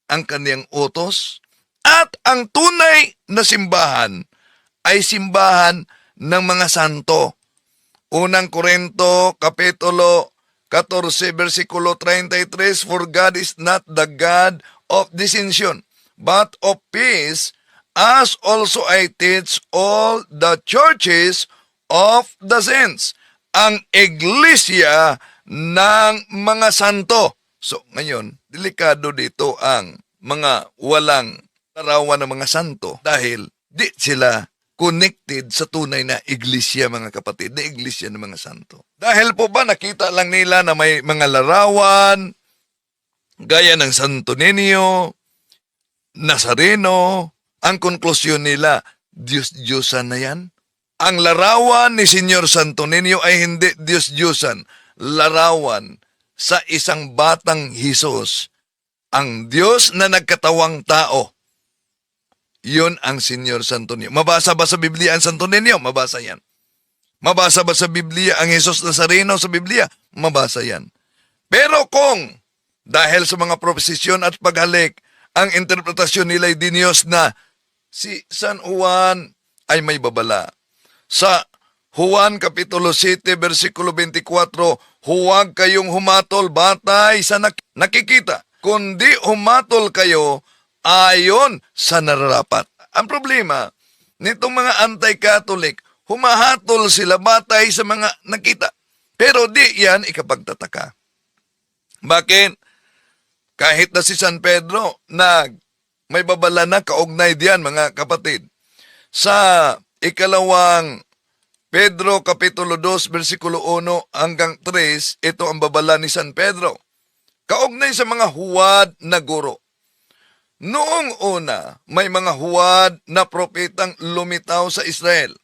ang kaniyang utos? At ang tunay na simbahan ay simbahan ng mga santo. Unang Korinto, Kapitulo 14, versikulo 33, For God is not the God of dissension, but of peace, as also I teach all the churches of the saints. Ang iglesia ng mga santo. So, ngayon, delikado dito ang mga walang larawan ng mga santo dahil di sila connected sa tunay na iglesia, mga kapatid, na iglesia ng mga santo. Dahil po ba nakita lang nila na may mga larawan gaya ng Santo Niño, Nazareno, ang konklusyon nila, Diyos-Diyosan na yan? Ang larawan ni Senyor Santo Niño ay hindi Diyos-Diyosan, larawan sa isang batang Hesus, ang Diyos na nagkatawang tao. Yun ang Senyor Santo Niño. Mabasa ba sa Biblia ang Santo Niño? Mabasa yan. Mabasa ba sa Biblia ang Jesus Nazareno sa Biblia? Mabasa yan. Pero kung dahil sa mga proposisyon at paghalik, ang interpretasyon nila ay Diyos na si San Juan ay may babala. Sa Juan Kapitulo 7, versikulo 24, huwag kayong humatol batay sa nakikita, kundi humatol kayo ayon sa nararapat. Ang problema, nitong mga anti-Catholic, humahatol sila batay sa mga nakita. Pero di yan ikapagtataka. Bakit? Kahit na si San Pedro, may babala na kaugnay diyan, mga kapatid. Sa ikalawang Pedro Kapitulo 2, versikulo 1 hanggang 3, ito ang babala ni San Pedro. Kaugnay sa mga huwad na guro. Noong una, may mga huwad na propetang lumitaw sa Israel.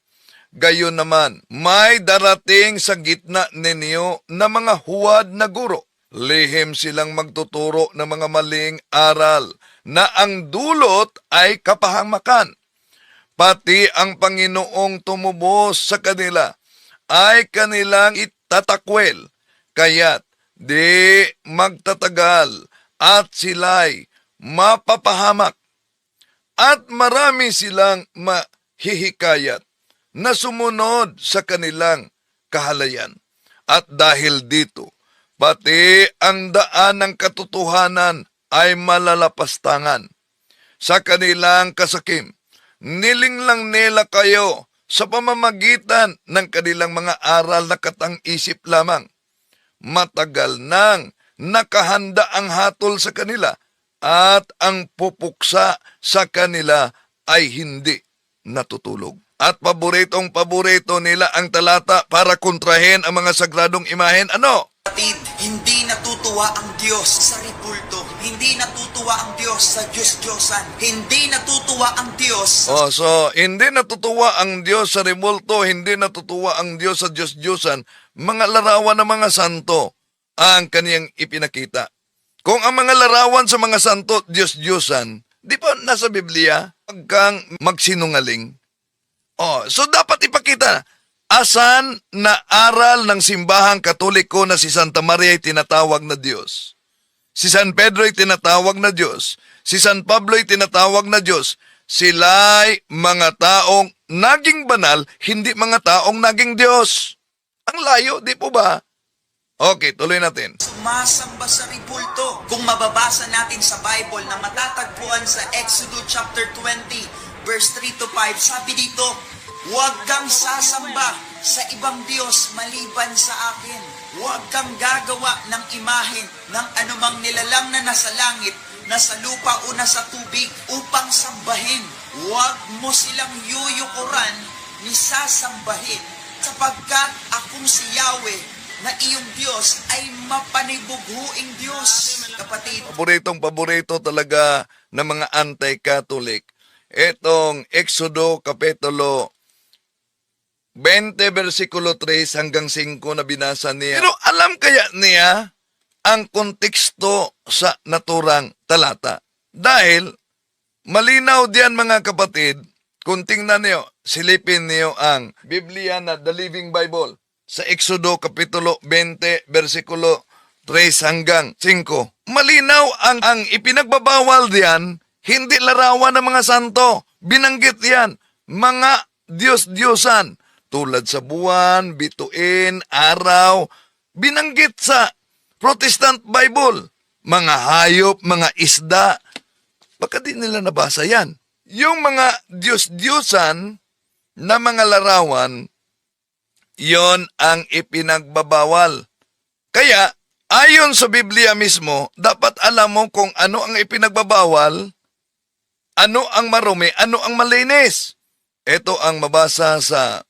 Gayon naman, may darating sa gitna ninyo na mga huwad na guro. Lihim silang magtuturo ng mga maling aral na ang dulot ay kapahamakan. Pati ang Panginoong tumubos sa kanila ay kanilang itatakwil. Kaya't di magtatagal at sila'y mapapahamak. At marami silang mahihikayat na sumunod sa kanilang kahalayan. At dahil dito, pati ang daan ng katotohanan ay malalapastangan. Sa kanilang kasakim, nilinglang nila kayo sa pamamagitan ng kanilang mga aral na katang-isip lamang. Matagal nang nakahanda ang hatol sa kanila at ang pupuksa sa kanila ay hindi natutulog. At paboritong-paborito nila ang talata para kontrahen ang mga sagradong imahen. Ano?
Kapatid, hindi natutuwa ang Diyos sa ribulto. Hindi natutuwa ang Diyos sa Diyos-Diyosan. Hindi natutuwa ang Diyos
So, hindi natutuwa ang Diyos sa rebulto, hindi natutuwa ang Diyos sa Diyos-Diyosan. Mga larawan ng mga santo ang kaniyang ipinakita. Kung ang mga larawan sa mga santo, Diyos-Diyosan, di ba nasa Biblia, huwag kang magsinungaling. So dapat ipakita, asan na aral ng simbahang katoliko na si Santa Maria ay tinatawag na Diyos? Si San Pedro ay tinatawag na Diyos. Si San Pablo ay tinatawag na Diyos. Sila'y mga taong naging banal, hindi mga taong naging Diyos. Ang layo, di po ba? Okay, tuloy natin.
sumasamba sa ribulto. Kung mababasa natin sa Bible na matatagpuan sa Exodus chapter 20, verse 3 to 5, sabi dito, huwag kang sasamba sa ibang Diyos maliban sa akin. Huwag kang gagawa ng imahen ng anumang nilalang na nasa langit, nasa lupa o nasa tubig upang sambahin. Huwag mo silang yuyukuran ni sasambahin sapagkat akong si Yahweh na iyong Diyos ay mapanibughuing Diyos. Kapatid,
Paboritong-paborito talaga ng mga anti-Catholic. Itong Exodo Kapitulo 20, versikulo 3 hanggang 5 na binasa niya. Pero alam kaya niya ang konteksto sa naturang talata? Dahil malinaw diyan mga kapatid kung tingnan niyo, silipin niyo ang Biblia na The Living Bible sa Exodo Kapitulo 20, versikulo 3 hanggang 5. Malinaw ang ipinagbabawal diyan, hindi larawan ng mga santo. Binanggit yan, mga Diyos-Diyosan, tulad sa buwan, bituin, araw. Binanggit sa Protestant Bible, mga hayop, mga isda. Baka di nila nabasa yan. Yung mga Diyos-Diyosan na mga larawan, yon ang ipinagbabawal. Kaya, ayon sa Biblia mismo, dapat alam mo kung ano ang ipinagbabawal, ano ang marumi, ano ang malinis. Ito ang mabasa sa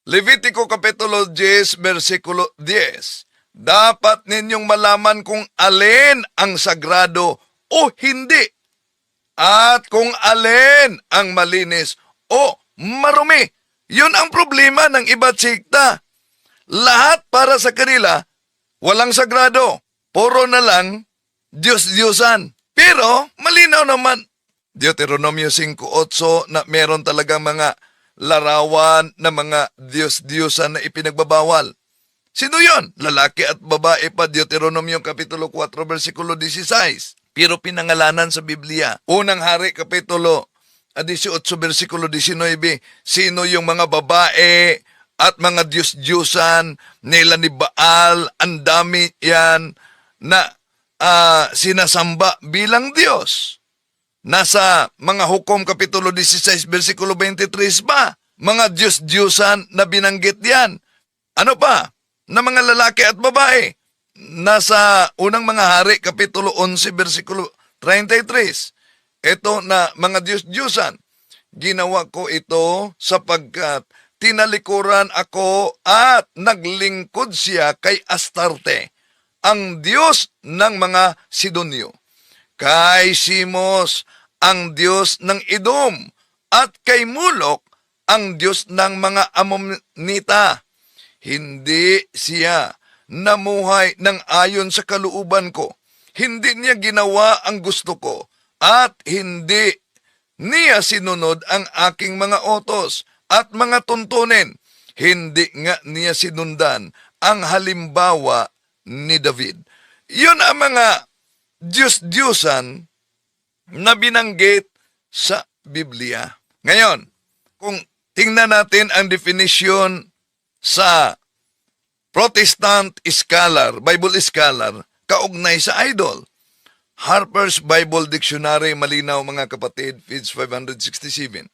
Levitico Kapitulo 10, versikulo 10. Dapat ninyong malaman kung alin ang sagrado o hindi, at kung alin ang malinis o marumi. Yun ang problema ng iba't sikta. Lahat para sa kanila, walang sagrado. Puro na lang Diyos-Diyosan. Pero malinaw naman, Deuteronomio 5:8 na meron talagang mga larawan na mga Diyos-Diyosan na ipinagbabawal. Sino yon? Lalaki at babae pa, Deuteronomio Kapitulo 4, versikulo 16. Pero pinangalanan sa Biblia. Unang Hari, Kapitulo 18, versikulo 19. Sino yung mga babae at mga Diyos-Diyosan nila ni Baal? Ang dami yan na sinasamba bilang Diyos. Nasa mga Hukom Kapitulo 16, versikulo 23 pa. Mga Diyos-Diyosan na binanggit yan. Ano pa? Na mga lalaki at babae. Nasa unang mga hari, Kapitulo 11, versikulo 33. Ito na mga Diyos-Diyosan. Ginawa ko ito sapagkat tinalikuran ako at naglingkod siya kay Astarte, ang Diyos ng mga Sidonyo, kay Simos, ang Diyos ng Edom, at kay Mulok, ang Diyos ng mga Amonita. Hindi siya namuhay ng ayon sa kalooban ko. Hindi niya ginawa ang gusto ko, at hindi niya sinunod ang aking mga utos at mga tuntunin. Hindi nga niya sinundan ang halimbawa ni David. Yun ang mga Diyos-Diyosan na binanggit sa Biblia. Ngayon, kung tingnan natin ang definition sa Protestant Scholar, Bible Scholar, kaugnay sa idol. Harper's Bible Dictionary, malinaw mga kapatid, page 567.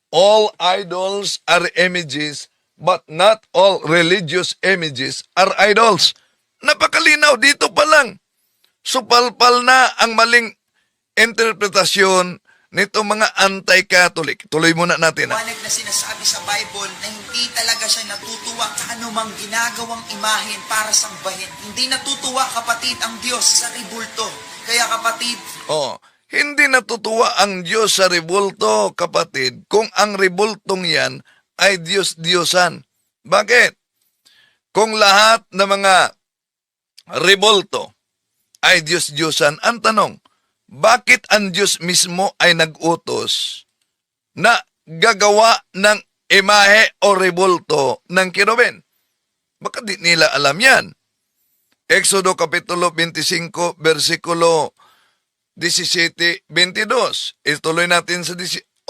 All idols are images, but not all religious images are idols. Napakalinaw dito pa lang. Supalpal na ang maling interpretasyon nito mga anti-Catholic. Tuloy muna natin.
Wanag na sinasabi sa Bible na hindi talaga siya natutuwa sa anumang ginagawang imahen para sambahin. Hindi natutuwa, kapatid, ang Diyos sa ribulto. Kaya kapatid,
Hindi natutuwa ang Diyos sa ribulto, kapatid, kung ang ribultong yan ay Diyos-Diyosan. Bakit? Kung lahat ng mga ribulto ay Diyos-Diyosan, ang tanong, bakit ang Diyos mismo ay nag-utos na gagawa ng imahe o ribulto ng kirubin? Baka di nila alam yan. Exodo Kapitulo 25, versikulo 17-22. Ituloy natin sa 18.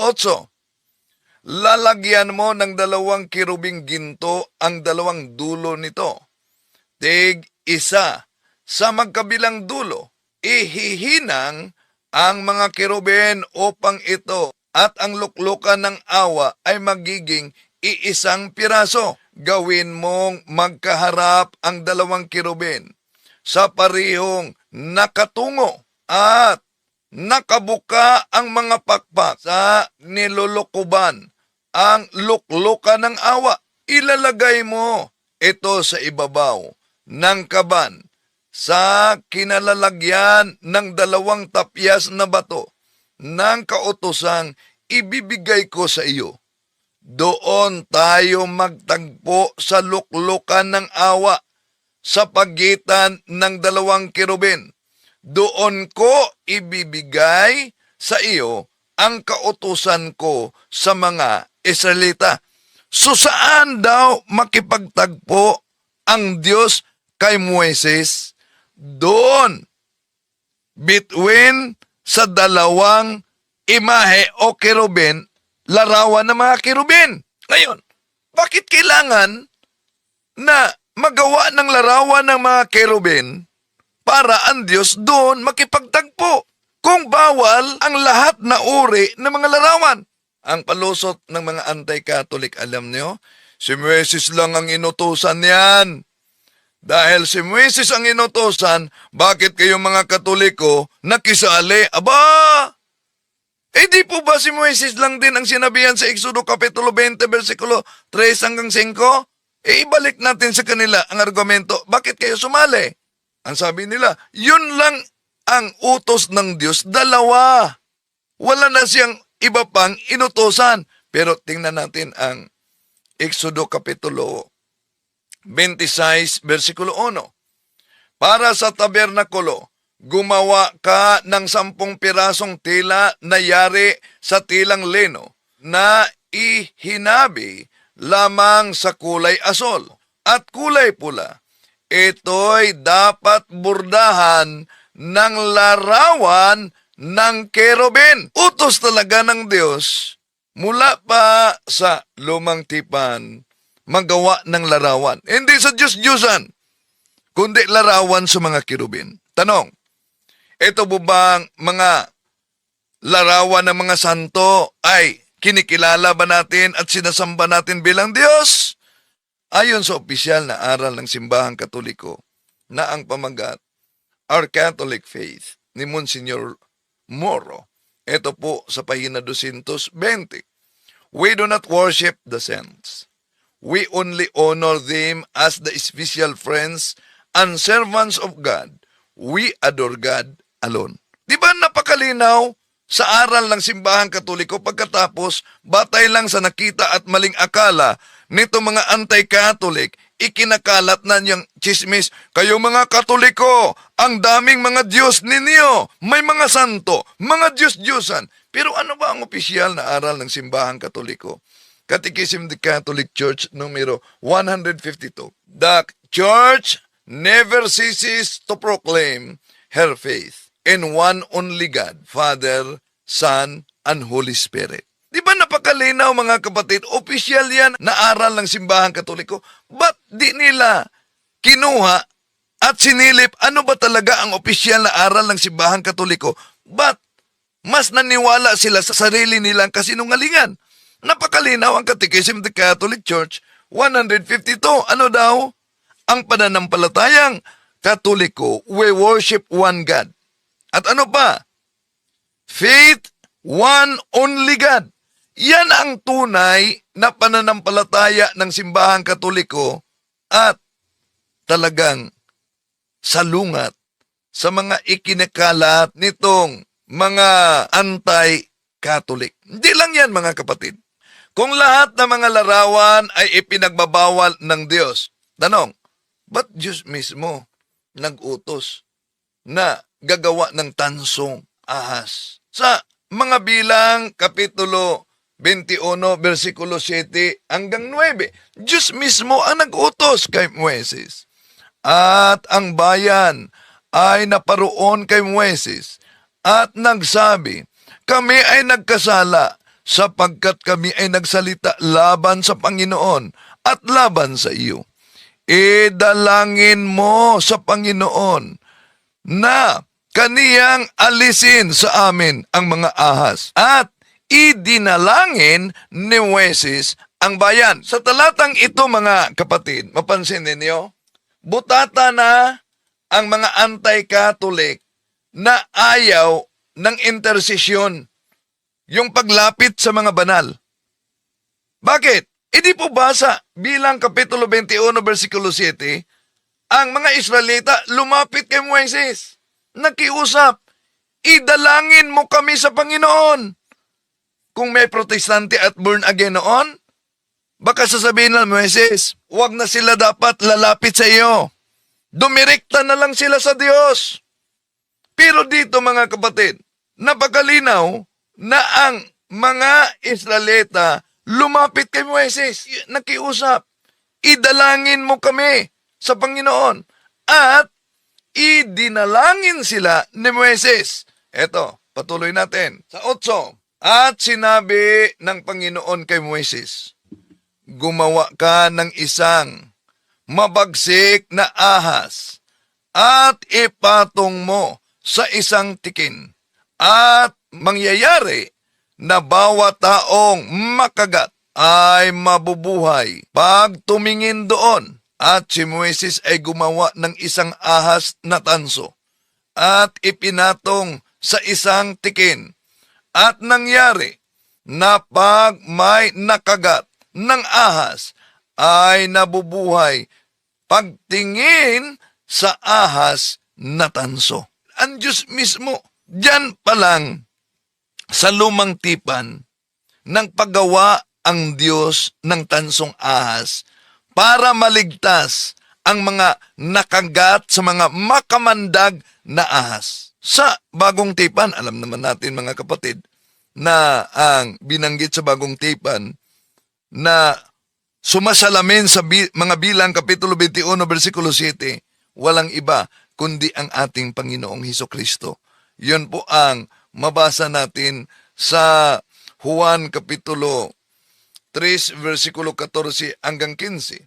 Lalagyan mo ng 2 kirubing ginto ang 2 dulo nito. Tig isa sa magkabilang dulo. Ihihinang ang mga kirubin upang ito at ang luklukan ng awa ay magiging iisang piraso. Gawin mong magkaharap ang 2 kirubin sa parihong nakatungo at nakabuka ang mga pakpak sa nilulukuban ang luklukan ng awa. Ilalagay mo ito sa ibabaw ng kaban sa kinalalagyan ng 2 tapyas na bato ng kautosang ibibigay ko sa iyo. Doon tayo magtagpo sa luklukan ng awa sa pagitan ng 2 kirubin. Doon ko ibibigay sa iyo ang kautusan ko sa mga Israelita. So saan daw makipagtagpo ang Diyos kay Moises? Doon, between sa dalawang imahe o kerubin, larawan ng mga kerubin. Ngayon, bakit kailangan na magawa ng larawan ng mga kerubin para ang Diyos doon makipagtagpo kung bawal ang lahat na uri ng mga larawan? Ang palusot ng mga anti-Catholic, alam niyo, si Moises lang ang inutusan niyan. Dahil si Moises ang inutusan, bakit kayong mga Katoliko nakisali? Aba! Eh di po ba si Moises lang din ang sinabihan sa Exodo Kapitulo 20, versikulo 3 hanggang 5? Eh ibalik natin sa kanila ang argumento, bakit kayo sumali? Ang sabi nila, yun lang ang utos ng Diyos, dalawa. Wala na siyang iba pang inutosan. Pero tingnan natin ang Exodo Kapitulo 26, versikulo 1. Para sa tabernakulo, gumawa ka ng 10 pirasong tila na yari sa tilang lino na ihinabi lamang sa kulay asol at kulay pula. Ito'y dapat burdahan ng larawan ng kerubin. Utos talaga ng Diyos mula pa sa lumang tipan magawa ng larawan. Hindi sa Diyos-Diyusan, kundi larawan sa mga kerubin. Tanong, ito po bang mga larawan ng mga santo ay kinikilala ba natin at sinasamba natin bilang Diyos? Ayon sa opisyal na aral ng Simbahang Katoliko na ang pamagat, Our Catholic Faith, ni Monsignor Moro, ito po sa pahina 220. We do not worship the saints. We only honor them as the special friends and servants of God. We adore God alone. Di ba napakalinaw sa aral ng Simbahang Katoliko pagkatapos batay lang sa nakita at maling akala nito mga anti-Catholic, ikinakalat na niyang chismis, kayo mga Katoliko, ang daming mga Diyos ninyo, may mga santo, mga Diyos-Diyusan. Pero ano ba ang opisyal na aral ng Simbahang Katoliko? Catechism of the Catholic Church numero 152. The Church never ceases to proclaim her faith in one only God, Father, Son, and Holy Spirit. Di ba napakalinaw mga kapatid? Opisyal yan na aral ng Simbahang Katoliko. Ba't di nila kinuha at sinilip ano ba talaga ang opisyal na aral ng Simbahang Katoliko? Ba't mas naniwala sila sa sarili nilang kasinungalingan? Napakalinaw ang Catechism of the Catholic Church 152. Ano daw? Ang pananampalatayang Katoliko, we worship one God. At ano pa? Faith, one only God. Yan ang tunay na pananampalataya ng Simbahang Katoliko at talagang salungat sa mga ikinakalat nitong mga anti-Catholic. Hindi lang yan mga kapatid. Kung lahat ng mga larawan ay ipinagbabawal ng Diyos, tanong, ba't Diyos mismo nag-utos na gagawa ng tansong ahas? Sa mga bilang, Kapitulo 21, versikulo 7 hanggang 9, Diyos mismo ang nag-utos kay Moises. At ang bayan ay naparoon kay Moises at nagsabi, kami ay nagkasala sapagkat kami ay nagsalita laban sa Panginoon at laban sa iyo. Idalangin mo sa Panginoon na kaniyang alisin sa amin ang mga ahas at idinalangin ni Moises ang bayan. Sa talatang ito mga kapatid, mapansin ninyo, butata na ang mga anti-Catholic na ayaw ng intersesyon, yung paglapit sa mga banal. Bakit? Di po ba sa bilang Kapitulo 21, versikulo 7, ang mga Israelita lumapit kay Moises, nakiusap, idalangin mo kami sa Panginoon. Kung may protestante at born again noon, baka sasabihin ng Moises, wag na sila dapat lalapit sa iyo. Dumirekta na lang sila sa Diyos. Pero dito mga kapatid, napakalinaw na ang mga Israelita lumapit kay Moises, nakiusap, idalangin mo kami sa Panginoon. At idinalangin sila ni Moises. Eto, patuloy natin. Sa 8, at sinabi ng Panginoon kay Moises, gumawa ka ng isang mabagsik na ahas at ipatong mo sa isang tikin. At mangyayari na bawat taong makagat ay mabubuhay pag tumingin doon. At si Moises ay gumawa ng isang ahas na tanso at ipinatong sa isang tikin. At nangyari na pag may nakagat ng ahas ay nabubuhay pagtingin sa ahas na tanso. Ang Diyos mismo, diyan pa lang sa lumang tipan nang paggawa ang Diyos ng tansong ahas para maligtas ang mga nakagat sa mga makamandag na ahas. Sa bagong tipan, alam naman natin mga kapatid, na ang binanggit sa bagong tipan na sumasalamin sa mga bilang kapitulo 21 versikulo 7, walang iba kundi ang ating Panginoong Hesukristo. Yun po ang mabasa natin sa Juan kapitulo 3 versikulo 14 hanggang 15.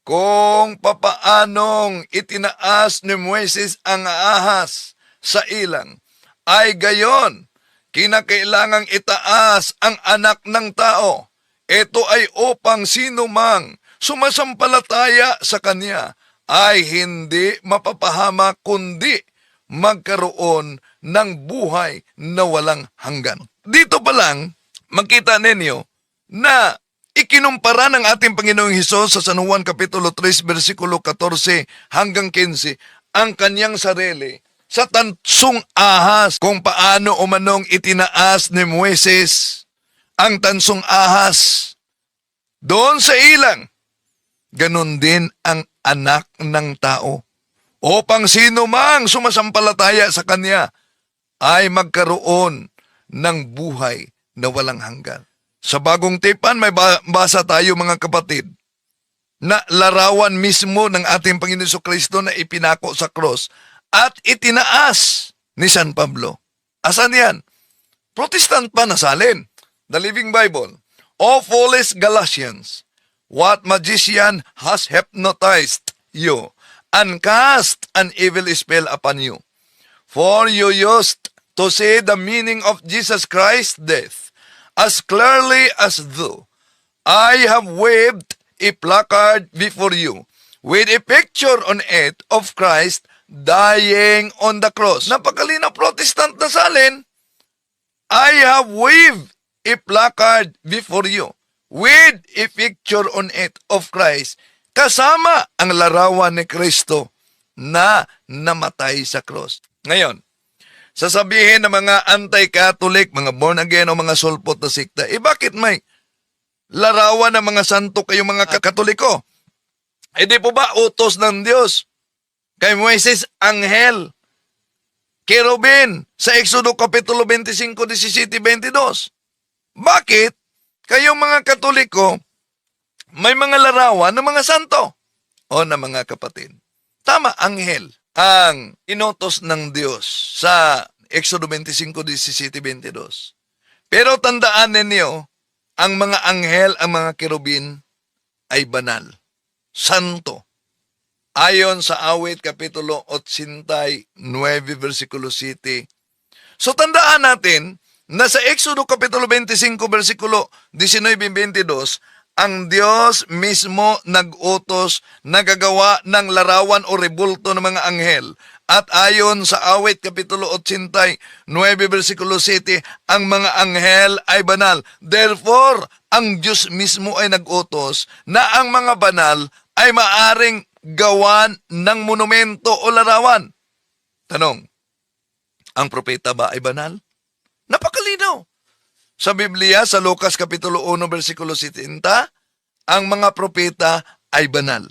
Kung papaanong itinaas ni Moises ang ahas sa ilang, ay gayon, kinakailangang itaas ang anak ng tao. Ito ay upang sino mang sumasampalataya sa kanya ay hindi mapapahamak kundi magkaroon ng buhay na walang hanggan. Dito pa lang, makita ninyo na ikinumpara ng ating Panginoong Hesus sa San Juan Kapitulo 3, versikulo 14 hanggang 15, ang kanyang sarili sa tansong ahas, kung paano umanong itinaas ni Moises ang tansong ahas doon sa ilang. Ganon din ang anak ng tao, upang sino mang sumasampalataya sa kanya ay magkaroon ng buhay na walang hanggan. Sa bagong tipan, may basa tayo mga kapatid, na larawan mismo ng ating Panginoon Jesucristo na ipinako sa cross at itinaas ni San Pablo. Asan yan? Protestant pa nasalin. The Living Bible. O foolish Galatians, what magician has hypnotized you and cast an evil spell upon you? For you used to say the meaning of Jesus Christ's death as clearly as though I have waved a placard before you with a picture on it of Christ dying on the cross. Napakalinaw, Protestant na salin, I have waved a placard before you with a picture on it of Christ, kasama ang larawan ni Kristo na namatay sa cross. Ngayon, sasabihin ng mga anti-Catholic, mga born-again o mga sulpot na sikta, bakit may larawan ng mga santo kayong mga Katoliko? Di po ba utos ng Diyos? Kay Moises, anghel, kerubin, sa Exodo Kapitulo 25, 17, 22. Bakit kayong mga Katoliko may mga larawan ng mga santo o ng mga kapatid? Tama, anghel ang inutos ng Diyos sa Exodo 25, 17, 22. Pero tandaan ninyo, ang mga anghel, ang mga kerubin ay banal, santo. Ayon sa Awit Kapitulo 89, versikulo 7. So tandaan natin na sa Exodo Kapitulo 25, versikulo 19-22, ang Diyos mismo nag-utos na gagawa ng larawan o rebulto ng mga anghel. At ayon sa Awit Kapitulo 89, versikulo 7, ang mga anghel ay banal. Therefore, ang Diyos mismo ay nag-utos na ang mga banal ay maaring gawan ng monumento o larawan. Tanong, ang propeta ba ay banal? Napakalinaw. Sa Biblia, sa Lucas Kapitulo 1, versikulo 70, ang mga propeta ay banal.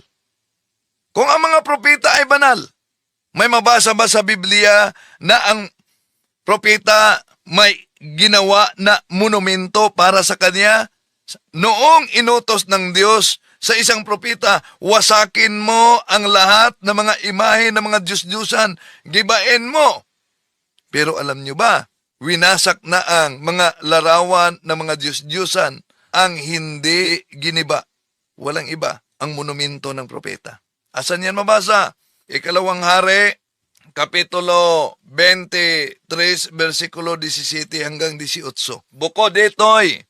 Kung ang mga propeta ay banal, may mabasa ba sa Biblia na ang propeta may ginawa na monumento para sa kanya? Noong inutos ng Diyos sa isang propeta, wasakin mo ang lahat ng mga imahe ng mga Diyos-Diyusan, gibain mo. Pero alam nyo ba, winasak na ang mga larawan ng mga Diyos-Diyusan, ang hindi giniba. Walang iba ang monumento ng propeta. Asan yan mabasa? Ikalawang Hari, Kapitulo 23, versikulo 17 hanggang 18. Bukod dito'y,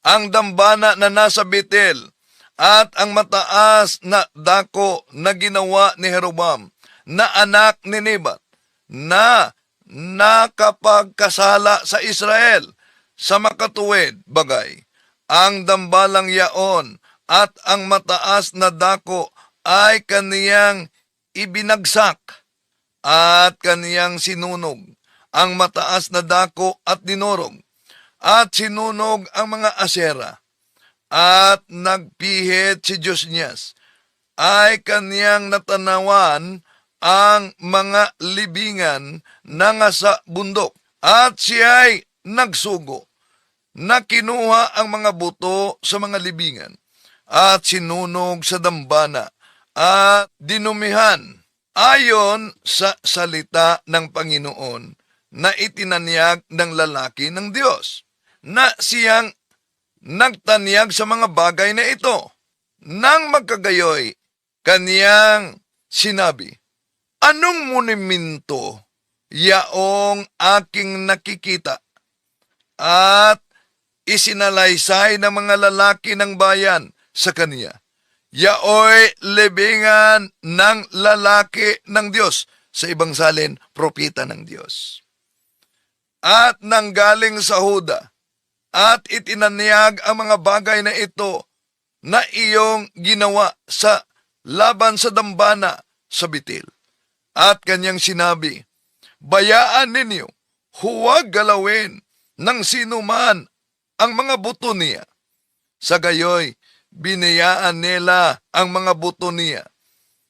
ang dambana na nasa Betel at ang mataas na dako na ginawa ni Jeroboam na anak ni Nebat na nakapagkasala sa Israel sa makatuwid bagay. Ang dambalang yaon at ang mataas na dako ay kaniyang ibinagsak at kaniyang sinunog ang mataas na dako at dinurog at sinunog ang mga asera at nagpihit si Josnias ay kaniyang natanawan ang mga libingan na nga sa bundok at siya'y nagsugo na kinuha ang mga buto sa mga libingan at sinunog sa dambana at dinumihan ayon sa salita ng Panginoon na itinanyag ng lalaki ng Diyos na siyang nagtanyag sa mga bagay na ito. Nang magkagayoy, kaniyang sinabi, anong monumento yaong aking nakikita? At isinalaysay ng mga lalaki ng bayan sa kaniya. Yaoy libingan ng lalaki ng Diyos. Sa ibang salin, propeta ng Diyos. At nanggaling sa Huda, at itinanyag ang mga bagay na ito na iyong ginawa sa laban sa dambana sa Betel. At kanyang sinabi, bayaan ninyo, huwag galawin ng sinuman ang mga buto niya. Sa gayoy, binayaan nila ang mga buto niya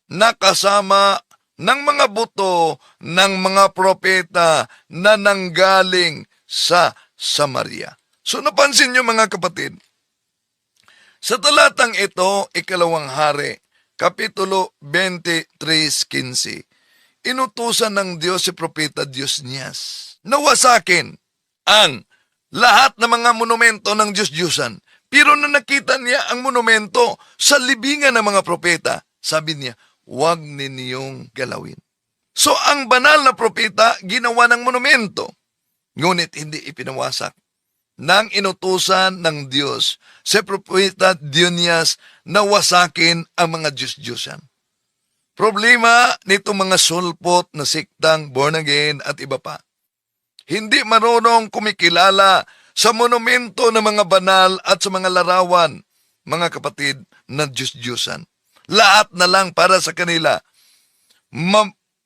na kasama ng mga buto ng mga propeta na nanggaling sa Samaria. So napansin niyo mga kapatid, sa talatang ito, ikalawang Hari, Kapitulo 23:15, inutusan ng Diyos si Propeta Josnias na wasakin ang lahat ng mga monumento ng Diyos-Diyusan. Pero na nakita niya ang monumento sa libingan ng mga propeta, sabi niya, huwag ninyong galawin. So ang banal na propeta ginawa ng monumento, ngunit hindi ipinawasak ng inutusan ng Diyos sa propeta Josnias na wasakin ang mga Diyos-Diyusan. Problema nito mga sulpot na siktang born again at iba pa. Hindi marunong kumikilala sa monumento ng mga banal at sa mga larawan, mga kapatid, na Diyos-Diyusan. Lahat na lang para sa kanila.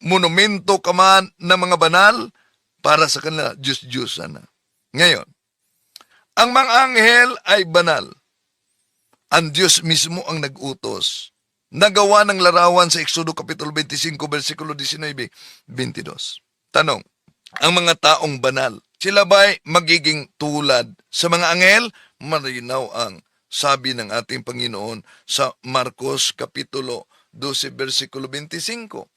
Monumento ka man ng mga banal, para sa kanila, Diyos-Diyusan. Ngayon, ang mga anghel ay banal. Ang Diyos mismo ang nag-utos. Nagawa ng larawan sa Exodo Kapitulo 25, versikulo 19, 22. Tanong, ang mga taong banal, sila ba'y magiging tulad sa mga anghel? Malinaw ang sabi ng ating Panginoon sa Marcos Kapitulo 12, versikulo 25.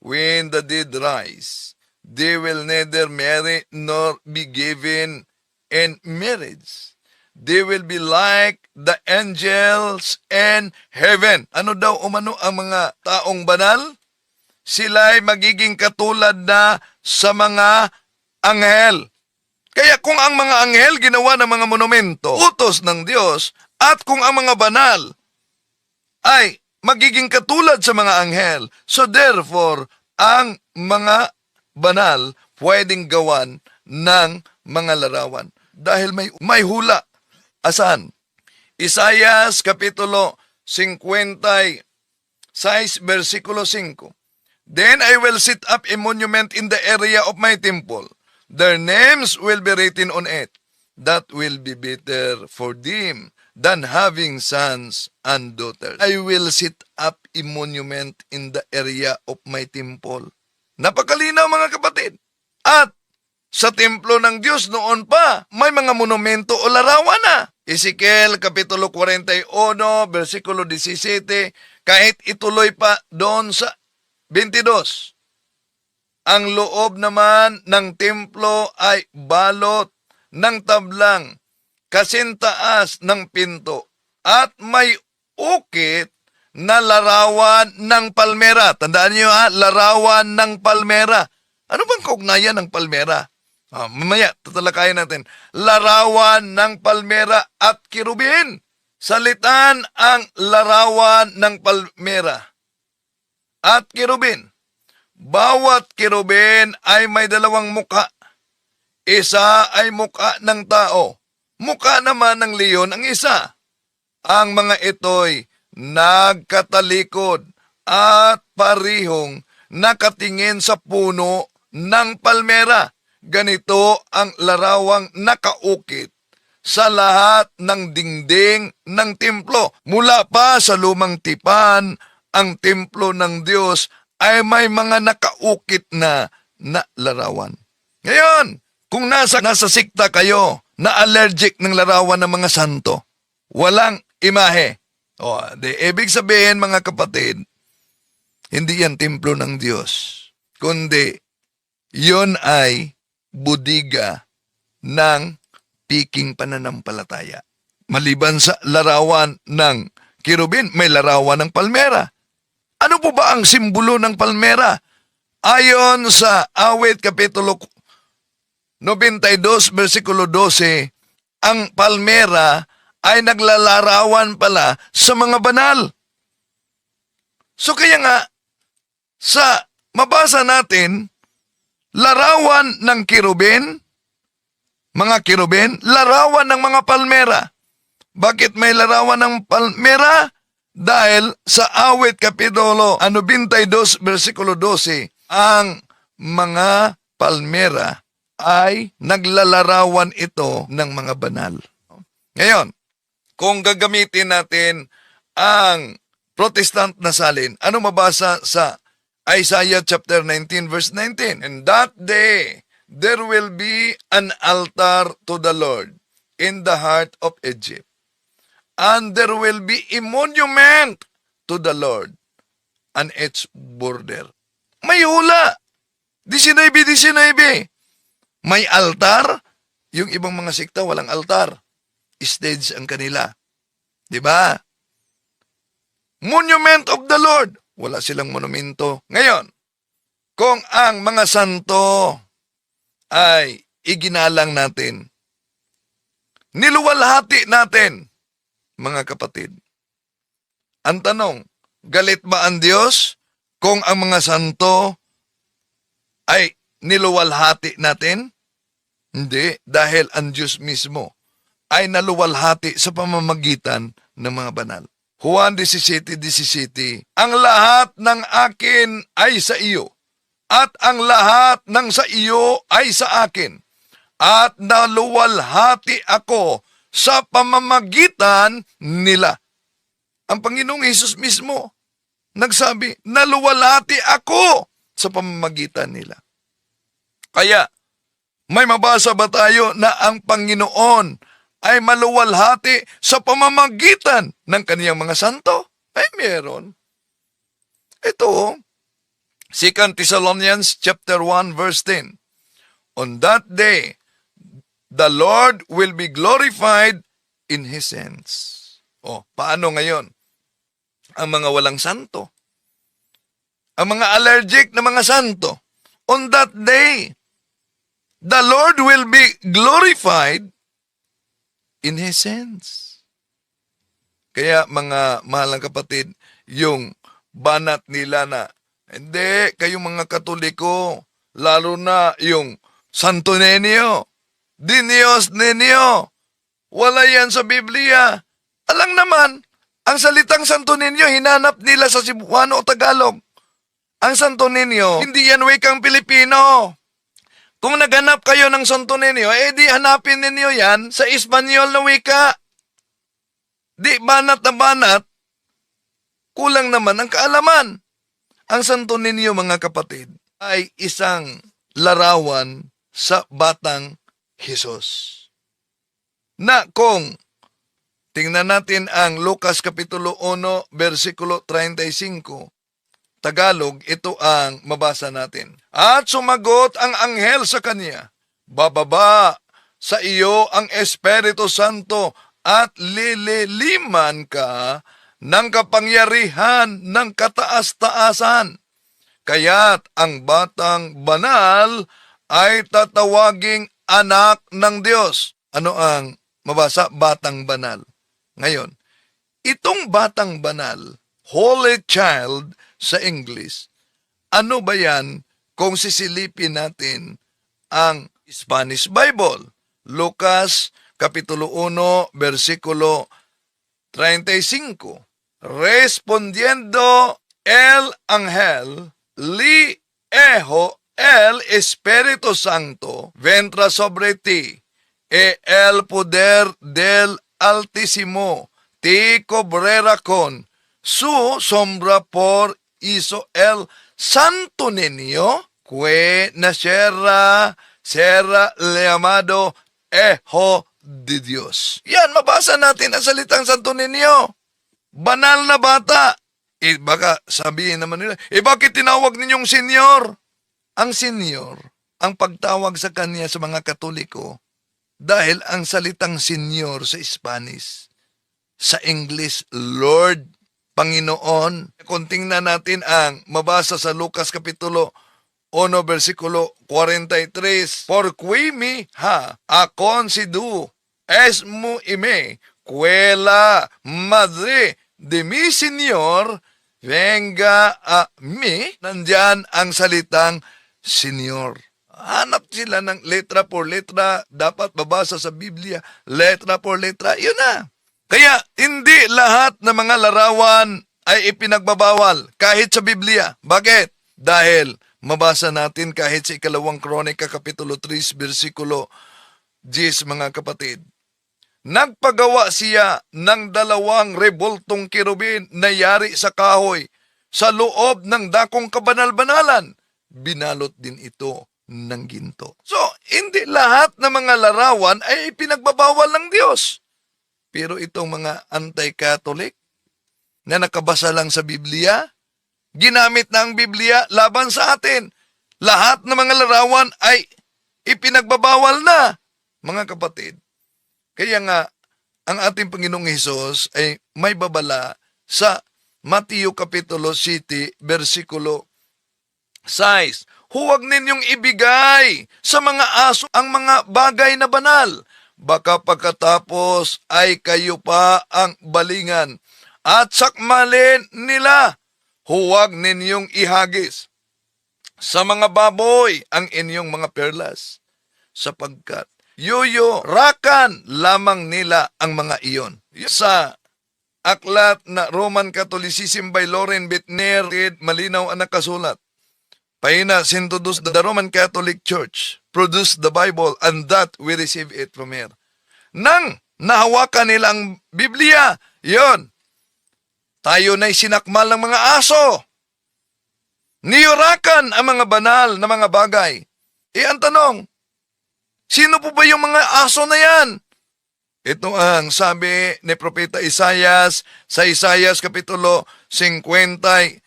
When the dead rise, they will neither marry nor be given in marriage. They will be like the angels in heaven. Ano daw umano ang mga taong banal? Sila'y magiging katulad na sa mga anghel. Kaya kung ang mga anghel ginawa ng mga monumento, utos ng Diyos, at kung ang mga banal ay magiging katulad sa mga anghel, so therefore, ang mga banal pwedeng gawan ng mga larawan. Dahil may hula. Asan? Isaias Kapitulo 56, versikulo 5. Then I will set up a monument in the area of my temple. Their names will be written on it. That will be better for them than having sons and daughters. I will set up a monument in the area of my temple. Napakalinaw mga kapatid. At sa templo ng Diyos noon pa. May mga monumento o larawan na. Ezekiel Kapitulo 41, versikulo 17, kahit ituloy pa doon sa 22. Ang loob naman ng templo ay balot ng tablang kasintaas ng pinto at may ukit na larawan ng palmera. Tandaan niyo larawan ng palmera. Ano bang kaugnayan ng palmera? Mamaya, tatalakayin natin. Larawan ng palmera at kirubin. Salitan ang larawan ng palmera at kirubin. Bawat kirubin ay may dalawang muka. Isa ay muka ng tao. Muka naman ng leon ang isa. Ang mga ito'y nagkatalikod at parihong nakatingin sa puno ng palmera. Ganito ang larawang nakaukit sa lahat ng dingding ng templo. Mula pa sa lumang tipan, ang templo ng Diyos ay may mga nakaukit na larawan. Ngayon, kung nasa sikta kayo na allergic ng larawan ng mga santo, walang imahe. Ibig sabihin mga kapatid, hindi yan templo ng Diyos, kundi yon ay budiga ng piking pananampalataya. Maliban sa larawan ng kirubin, may larawan ng palmera. Ano po ba ang simbolo ng palmera? Ayon sa Awit Kapitulo 92, versikulo 12, ang palmera ay naglalarawan pala sa mga banal. So kaya nga, sa mabasa natin, larawan ng kirubin, mga kirubin, larawan ng mga palmera. Bakit may larawan ng palmera? Dahil sa Awit Kapitulo 92, versikulo 12, ang mga palmera ay naglalarawan ito ng mga banal. Ngayon, kung gagamitin natin ang Protestant na salin, ano mabasa sa Isaiah chapter 19 verse 19? And that day, there will be an altar to the Lord in the heart of Egypt. And there will be a monument to the Lord on its border. May hula. 19. May altar. Yung ibang mga sikta, walang altar. Stage ang kanila. Diba? Monument of the Lord. Wala silang monumento. Ngayon, kung ang mga santo ay iginalang natin, niluwalhati natin, mga kapatid. Ang tanong, galit ba ang Diyos kung ang mga santo ay niluwalhati natin? Hindi, dahil ang Diyos mismo ay naluwalhati sa pamamagitan ng mga banal. Juan 17:17, ang lahat ng akin ay sa iyo, at ang lahat ng sa iyo ay sa akin, at naluwalhati ako sa pamamagitan nila. Ang Panginoong Hesus mismo nagsabi, naluwalhati ako sa pamamagitan nila. Kaya, may mabasa ba tayo na ang Panginoon ay maluwalhati sa pamamagitan ng kaniyang mga santo? Ay, meron. Ito, 2 Thessalonians chapter 1 verse 10. On that day, the Lord will be glorified in His saints. Paano ngayon? Ang mga walang santo. Ang mga allergic na mga santo. On that day, the Lord will be glorified in His saints. Kaya mga mahalang kapatid, yung banat nila na, hindi, kayong mga Katoliko, lalo na yung Santo Niño, Dinios Niño, wala yan sa Biblia. Alang naman, ang salitang Santo Niño, hinanap nila sa Cebuano o Tagalog. Ang Santo Niño, hindi yan wikang Pilipino. Kung naghanap kayo ng Santo Niño, di hanapin ninyo yan sa Espanyol na wika. Di banat na banat, kulang naman ang kaalaman. Ang Santo Niño, mga kapatid, ay isang larawan sa batang Hesus. Na kung tingnan natin ang Lucas Kapitulo 1, versikulo 35, Tagalog, ito ang mabasa natin. At sumagot ang anghel sa kanya, bababa sa iyo ang Espiritu Santo at lililiman ka ng kapangyarihan ng kataas-taasan. Kaya't ang batang banal ay tatawaging anak ng Diyos. Ano ang mabasa? Batang banal. Ngayon, itong batang banal, Holy Child sa English, ano ba yan kung sisilipin natin ang Spanish Bible? Lucas Kapitulo 1, versikulo 35. Respondiendo el ángel, li ejo el Espíritu Santo vendrá sobre ti, e el poder del Altísimo te cubrirá con su sombra, por hizo el santo niño que nacerá será llamado Hijo de Dios. Yan, mabasa natin ang salitang santo niño. Banal na bata. Baka sabihin naman nila, bakit tinawag ninyong senyor? Ang senyor, ang pagtawag sa kanya sa mga Katoliko, dahil ang salitang senyor sa Spanish, sa English, Lord, Panginoon. Kung tingnan natin ang mabasa sa Lucas Kapitulo 1, versikulo 43, por qui mi ha concedido es mu ime, quella madre de mi Señor, venga a mi. Nandyan ang salitang Señor. Hanap sila ng letra por letra, dapat babasa sa Biblia, letra por letra, yun na. Kaya hindi lahat ng mga larawan ay ipinagbabawal kahit sa Biblia. Bakit? Dahil mabasa natin kahit sa 2 Kronika Kapitulo 3, versikulo 10, mga kapatid. Nagpagawa siya ng 2 rebultong kirubin na yari sa kahoy sa loob ng dakong kabanal-banalan. Binalot din ito ng ginto. So, hindi lahat ng mga larawan ay ipinagbabawal ng Diyos. Pero itong mga anti-Catholic na nakabasa lang sa Biblia, ginamit na ang Biblia laban sa atin. Lahat ng mga larawan ay ipinagbabawal na, mga kapatid. Kaya nga, ang ating Panginoong Hesus ay may babala sa Mateo Kapitulo 7, versikulo 6. Huwag ninyong ibigay sa mga aso ang mga bagay na banal. Baka pagkatapos ay kayo pa ang balingan at sakmalin nila. Huwag ninyong ihagis sa mga baboy ang inyong mga perlas, sapagkat rakan lamang nila ang mga iyon. Sa aklat na Roman Catholicism by Loren Bittner, malinaw ang nakasulat. Pahina 102, the Roman Catholic Church produced the Bible and that we receive it from her. Nang nahawakan nila ang Biblia, yon, tayo na'y sinakmal ng mga aso. Niyurakan ang mga banal na mga bagay. Ang tanong, sino po ba yung mga aso na yan? Ito ang sabi ni Propeta Isaias sa Isaias Kapitulo 56,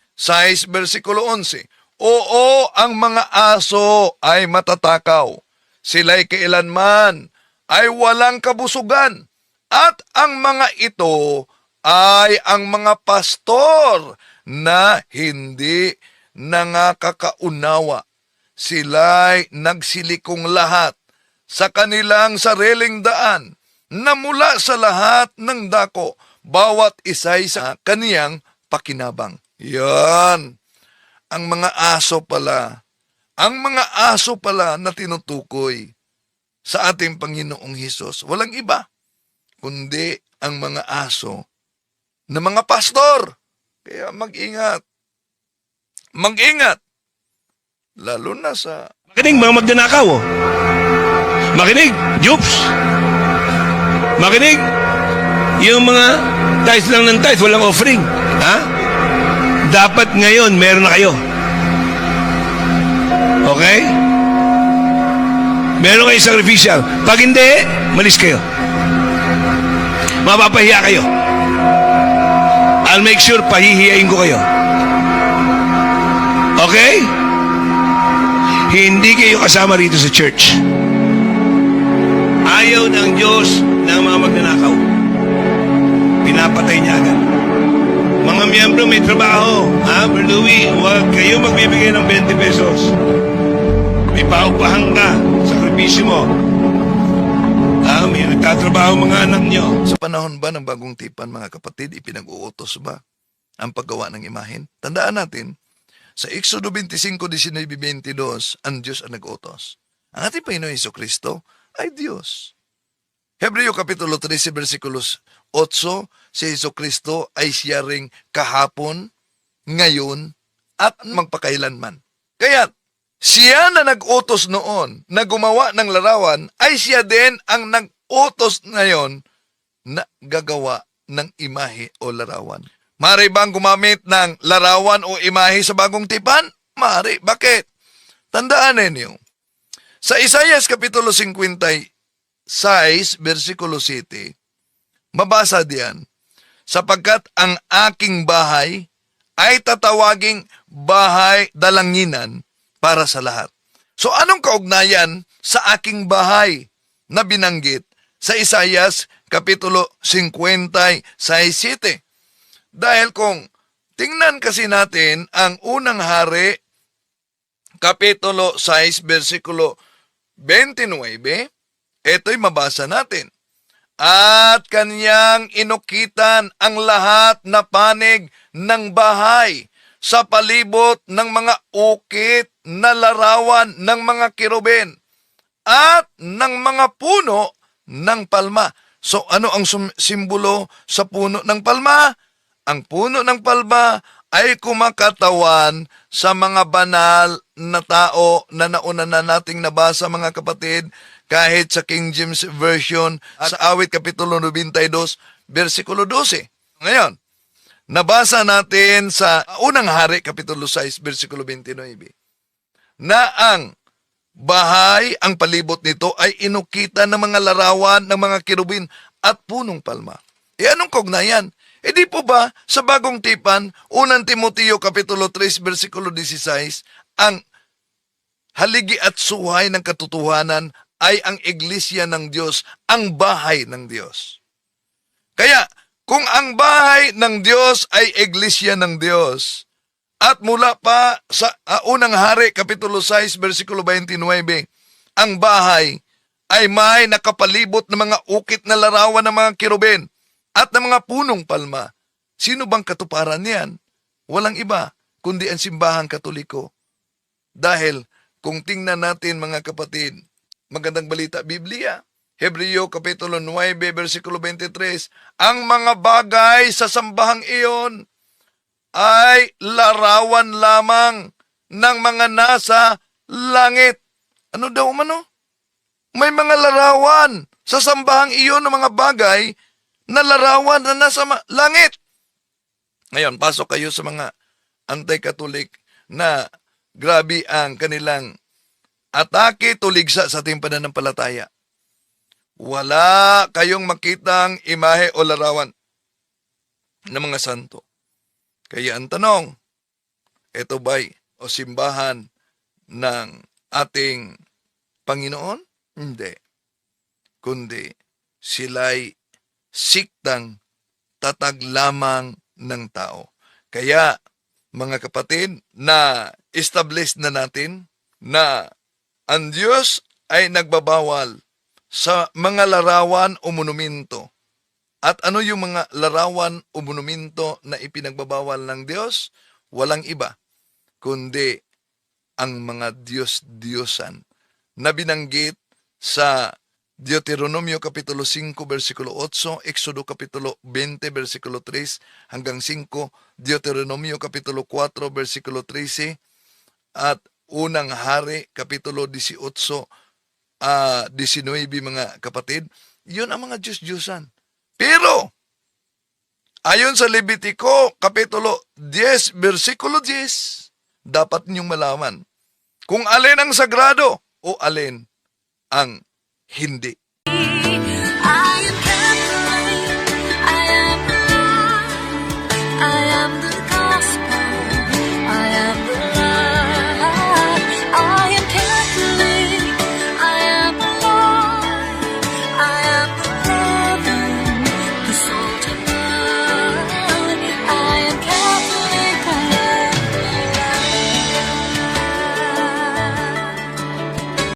versikulo 11. Oo, ang mga aso ay matatakaw. Sila'y kailanman ay walang kabusugan. At ang mga ito ay ang mga pastor na hindi nangakakaunawa. Sila'y nagsilikong lahat sa kanilang sariling daan na mula sa lahat ng dako, bawat isa'y sa kaniyang pakinabang. Yan. Ang mga aso pala, na tinutukoy sa ating Panginoong Hesus, walang iba, kundi ang mga aso na mga pastor. Kaya mag-ingat. Mag-ingat. Lalo na sa...
Makinig mga magnanakaw. Makinig, Jupes. Makinig, yung mga tithes lang ng tithes, walang offering. Ha? Dapat ngayon, meron na kayo. Okay? Meron kayong sacrificial. Pag hindi, malis kayo. Mapapahiya kayo. I'll make sure pahihiyain ko kayo. Okay? Hindi kayo kasama rito sa church. Ayaw ng Diyos ng mga magnanakaw. Pinapatay niya agad. Mga miyembro may trabaho. Brother Louie, huwag kayo magbibigay ng 20 pesos. May paupahan ka. Sakripisyo mo. May nagtatrabaho mga anak nyo.
Sa panahon ba ng bagong tipan, mga kapatid, ipinag-uutos ba ang paggawa ng imahen? Tandaan natin, sa Exodo 25:19-22, ang Diyos ang nag-utos. Ang ating Panginoon Jesucristo ay Diyos. Hebreo Kapitulo 13, versikulos 8, si Jesucristo ay siya ring kahapon, ngayon, at magpakailanman. Kaya, siya na nag-utos noon na gumawa ng larawan ay siya din ang nag-utos ngayon na gagawa ng imahe o larawan. Mari bang gumamit ng larawan o imahe sa bagong tipan? Mari. Bakit? Tandaan ninyo. Sa Isaias Kapitulo 56, versikulo 7, mabasa diyan, sapagkat ang aking bahay ay tatawaging bahay dalanginan para sa lahat. So anong kaugnayan sa aking bahay na binanggit sa Isaias Kapitulo 56:7? Dahil kung tingnan kasi natin ang unang hari, Kapitulo 6, versikulo 29, ito'y mabasa natin. At kanyang inukitan ang lahat na panig ng bahay sa palibot ng mga ukit na larawan ng mga kirubin at ng mga puno ng palma. So ano ang simbolo sa puno ng palma? Ang puno ng palma ay kumakatawan sa mga banal na tao na nauna na nating nabasa, mga kapatid, kahit sa King James Version at sa Awit Kapitulo 92, versikulo 12. Ngayon, nabasa natin sa unang hari, Kapitulo 6, versikulo 29, na ang bahay, ang palibot nito ay inukita ng mga larawan ng mga kirubin at punong palma. Anong kaugnayan? Di po ba sa bagong tipan, unang Timoteo Kapitulo 3, versikulo 16, ang haligi at suhay ng katotohanan ay ang iglesia ng Diyos, ang bahay ng Diyos. Kaya, kung ang bahay ng Diyos ay iglesia ng Diyos, at mula pa sa unang hari, Kapitulo 6, versikulo 29, ang bahay ay may nakapalibot ng mga ukit na larawan ng mga kirubin at ng mga punong palma. Sino bang katuparan niyan? Walang iba, kundi ang simbahang Katoliko. Dahil, kung tingnan natin, mga kapatid, magandang balita, Biblia, Hebreo Kapitulo 9, versikulo 23, ang mga bagay sa sambahang iyon ay larawan lamang ng mga nasa langit. Ano daw umano? May mga larawan sa sambahang iyon ng mga bagay na larawan na nasa langit. Ngayon, pasok kayo sa mga anti-Katolik na grabe ang kanilang atake tuligsa sa ating pananampalataya. Wala kayong makitang imahe o larawan ng mga santo. Kaya ang tanong, ito ba'y o simbahan ng ating Panginoon? Hindi. Kundi sila'y siktang tatag lamang ng tao. Kaya, mga kapatid, na establish na natin na ang Diyos ay nagbabawal sa mga larawan o monumento. At ano yung mga larawan o monumento na ipinagbabawal ng Diyos? Walang iba, kundi ang mga Diyos-Diyosan na binanggit sa Deuteronomio Kapitulo 5, versikulo 8, Exodo Kapitulo 20, versikulo 3 hanggang 5, Deuteronomio Kapitulo 4, versikulo 13, at unang hari, Kapitulo 18, 19, mga kapatid. Yun ang mga Diyos-Diyosan. Pero, ayon sa Levitico Kapitulo 10, versikulo 10, dapat ninyong malaman kung alin ang sagrado o alin ang hindi.